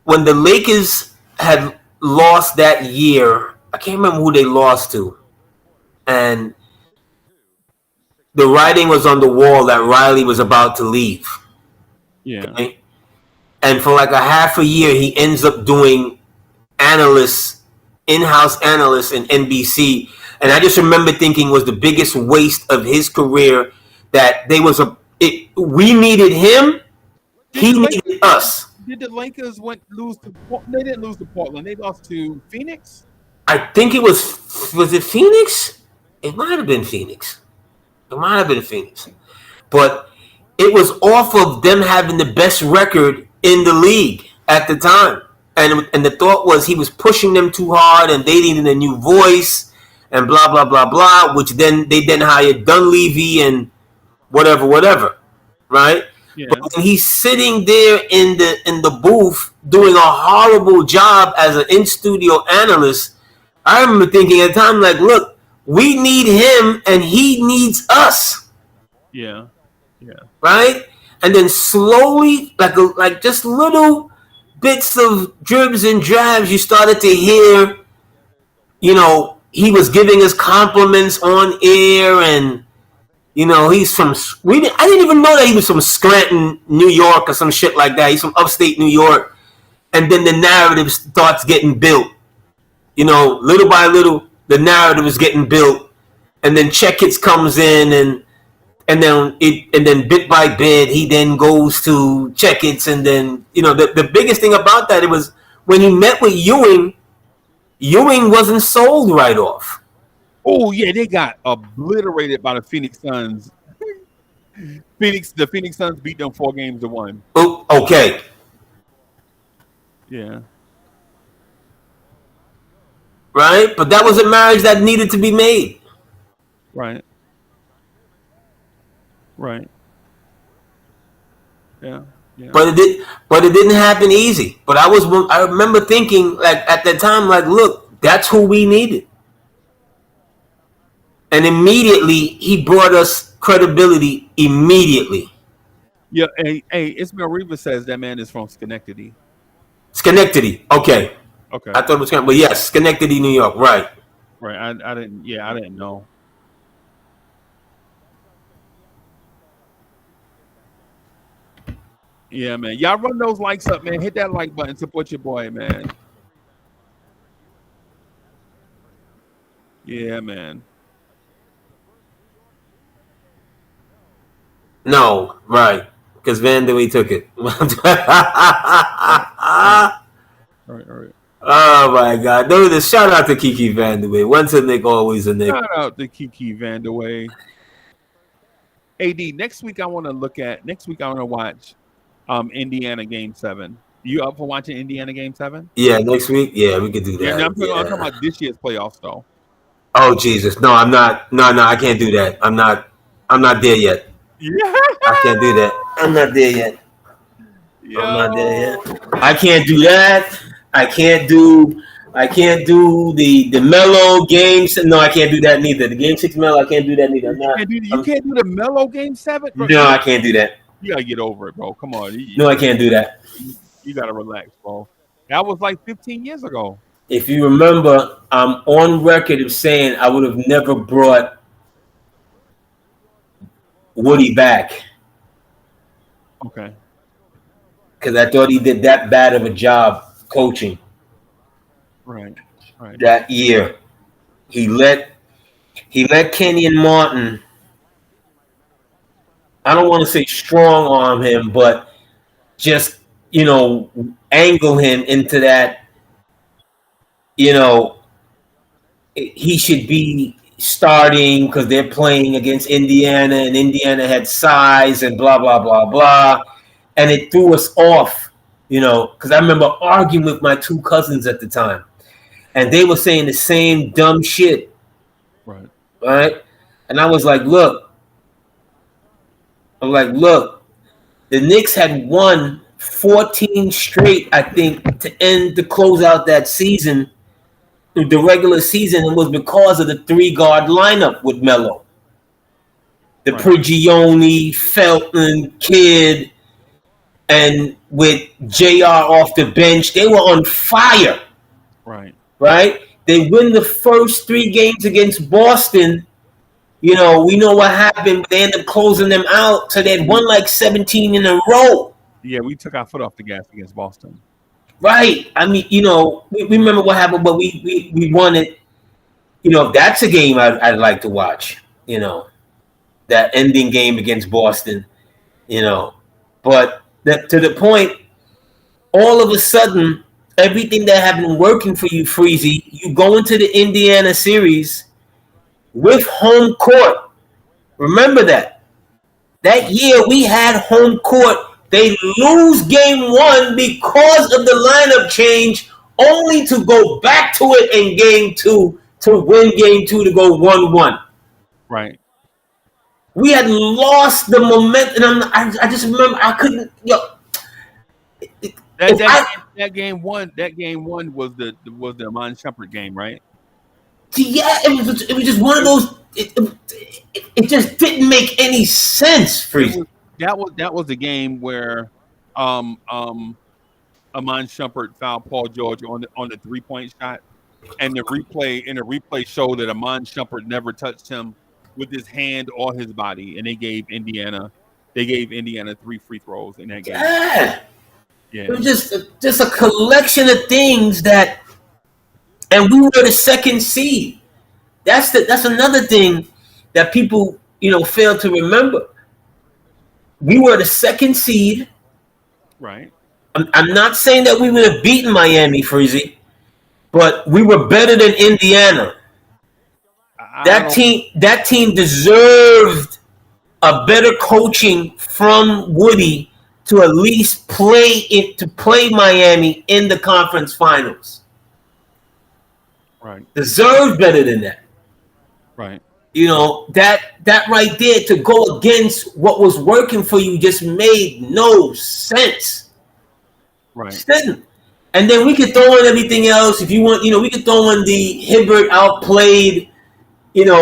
the Lakers had lost that year, I can't remember who they lost to, and the writing was on the wall that Riley was about to leave. Yeah, Okay? And for like a half a year, he ends up doing analysts, in-house analysts in NBC. And I just remember thinking was the biggest waste of his career that we needed him, did he the Lakers needed us. went lose to? They didn't lose to Portland. They lost to Phoenix. I think it was it Phoenix? It might have been Phoenix. It might have been Phoenix. But it was off of them having the best record in the league at the time. And the thought was he was pushing them too hard and they needed a new voice and blah blah blah blah, which then they then hired Dunleavy and whatever, right? But Yeah, when he's sitting there in the booth doing a horrible job as an in studio analyst, I remember thinking at the time, like, look, we need him and he needs us, yeah, yeah, right? And then slowly, like just little bits of dribs and drabs, you started to hear, he was giving us compliments on air, and he's from I didn't even know that he was from Scranton, New York, or some shit like that. He's from upstate New York, and then the narrative starts getting built. Little by little, the narrative is getting built, and then Checkits comes in, and then bit by bit, he then goes to Checkits, and then the biggest thing about that, it was when he met with Ewing. Ewing wasn't sold right off. Oh yeah, they got obliterated by the Phoenix Suns. The Phoenix Suns beat them 4-1. Oh, okay, Yeah, right, but that was a marriage that needed to be made. right, right. Yeah, yeah, But it didn't happen easy. But I remember thinking, like, at that time, like, look, that's who we needed. And immediately he brought us credibility immediately. yeah. Hey, Ismail Rivas says that man is from Schenectady. Schenectady, okay. Okay, I thought it was but yes, Schenectady, New York, right. right. I didn't. Yeah, I didn't know. Yeah, man. Y'all run those likes up, man. Hit that like button. Support your boy, man. Yeah, man. No, right. Because Van Dewey took it. All right, all right. Oh my God! No, the shout out to Kiki Van Dewey. Once a Nick, always a Nick. Shout out to Kiki Vandeweghe. AD, next week I want to look at. Next week I want to watch Indiana Game 7. You up for watching Indiana Game 7? Yeah, next week. Yeah, we could do Yeah, no, that. I'm talking Yeah. about this year's playoffs though. Oh Jesus, no, I'm not. No, no, I can't do that. I'm not. I'm not there yet. Yeah. I can't do that. I'm not there yet. I'm not there Yo. yet. I can't do that. I can't do. I can't do the mellow games. No, I can't do that neither. The game 6 mellow, I can't do that neither. I'm not. You can't do the mellow Game 7, bro. No, I can't do that. You gotta get over it, bro. Come on. No, I can't do that. You gotta relax, bro. That was like 15 years ago. If you remember, I'm on record of saying I would have never brought Woody back Okay. because I thought he did that bad of a job coaching Right. Right. that year. He let Kenyon Martin. I don't want to say strong arm him, but just angle him into that. He should be starting because they're playing against Indiana, and Indiana had size and blah blah blah blah, and it threw us off. Because I remember arguing with my two cousins at the time, and they were saying the same dumb shit. Right? And I was like, look. The Knicks had won 14 straight, I think, to close out that season, the regular season, and was because of the 3-guard lineup with Melo. The Prigioni, Felton, Kidd, and with JR off the bench. They were on fire. Right? They win the first 3 games against Boston. We know what happened. They ended up closing them out. So they had won like 17 in a row. Yeah, we took our foot off the gas against Boston. Right. I mean, we remember what happened, but we won it. That's a game I'd like to watch. That ending game against Boston. But to the point, all of a sudden, everything that had been working for you, Freezy, you go into the Indiana series with home court. Remember that. That year we had home court. They lose game 1 because of the lineup change, only to go back to it in game 2 to win game 2 to go 1-1. Right. We had lost the momentum. I just remember I couldn't. That game one was the Amon Shumpert game, right? Yeah, it was just one of those. It just didn't make any sense for you. That was the game where Amon Shumpert fouled Paul George on the 3-point shot, and the replay showed that Amon Shumpert never touched him with his hand or his body, and they gave Indiana 3 free throws in that game. Yeah. It was just a collection of things that. And we were the second seed. That's another thing that people, fail to remember. We were the second seed. Right. I'm not saying that we would have beaten Miami, Freezy, but we were better than Indiana. That team deserved a better coaching from Woody to at least play Miami in the conference finals. Right. Deserved better than that. Right. That right there to go against what was working for you just made no sense. Right. It didn't. And then we could throw in everything else if you want. We could throw in the Hibbert outplayed. If you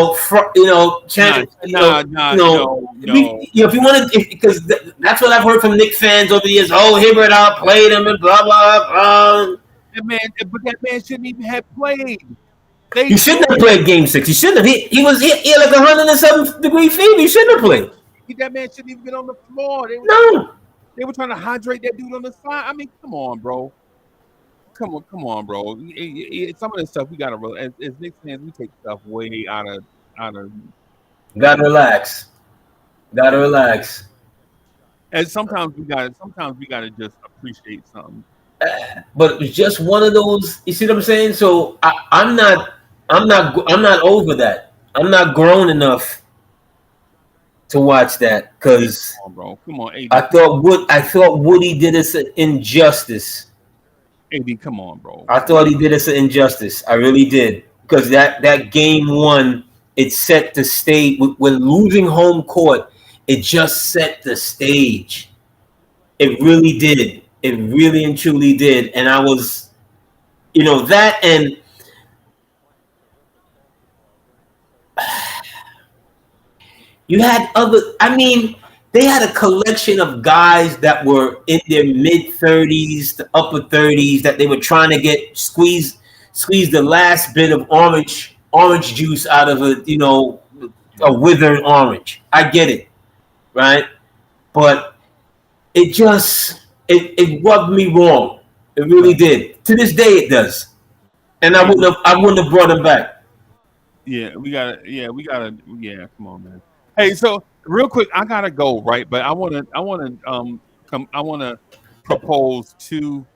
want to, because that's what I've heard from Knicks fans over the years. Oh, Hibbert outplayed him and blah blah blah. That man shouldn't even have played. He shouldn't have played Game 6. He shouldn't have. He was hit like 107-degree fever. He shouldn't have played. That man shouldn't even been on the floor. They were trying to hydrate that dude on the side. I mean, come on, bro. Come on, bro. Some of the stuff we gotta, as Knicks fans, we take stuff way out of. Gotta relax. And sometimes we gotta just appreciate something. But it was just one of those. You see what I'm saying? So I'm not over that. I'm not grown enough to watch that because Come on, bro. Come on, AD. I thought Woody did us an injustice. AD, come on, bro. I Come on. thought he did us an injustice. I really did because that game one, it set the stage. When losing home court, it just set the stage. It really did. It really and truly did. And I was, that and you had other. I mean, they had a collection of guys that were in their mid 30s to upper 30s that they were trying to get squeeze the last bit of orange juice out of a withered orange. I get it, right? But it rubbed me wrong. It really Right. did. To this day, it does. And AD. I wouldn't have brought him back. Yeah, we gotta. Yeah, we gotta. Yeah, come on, man. Hey, so real quick, I gotta go, right? But I wanna propose two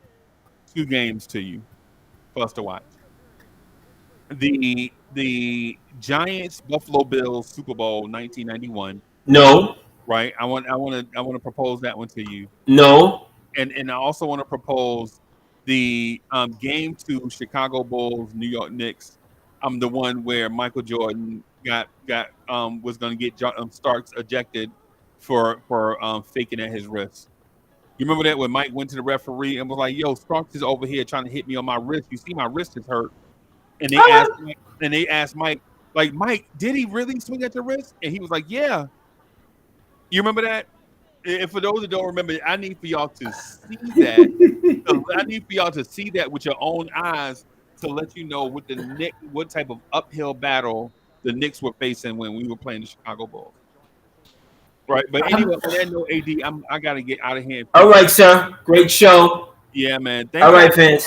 games to you for us to watch. The Giants Buffalo Bills Super Bowl 1991, No, right? I want to propose that one to you, no. and I also want to propose the game to Chicago Bulls New York Knicks. I'm the one where Michael Jordan got was going to get Starks ejected for faking at his wrist. You remember that when Mike went to the referee and was like, "Yo, Starks is over here trying to hit me on my wrist. You see, my wrist is hurt." And they asked Mike, like, Mike, did he really swing at your wrist? And he was like, "Yeah." You remember that? And for those that don't remember, I need for y'all to see that. I need for y'all to see that with your own eyes to let you know what type of uphill battle the Knicks were facing when we were playing the Chicago Bulls. Right. But anyway, on that note, AD, I gotta get out of here and All fix. right, sir. Great show. Yeah, man. All right, fans.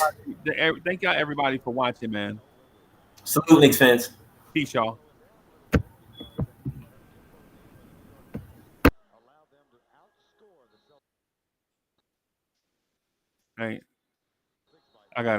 Thank y'all everybody for watching, man. Salute, Knicks fans. Peace, y'all. All right. I got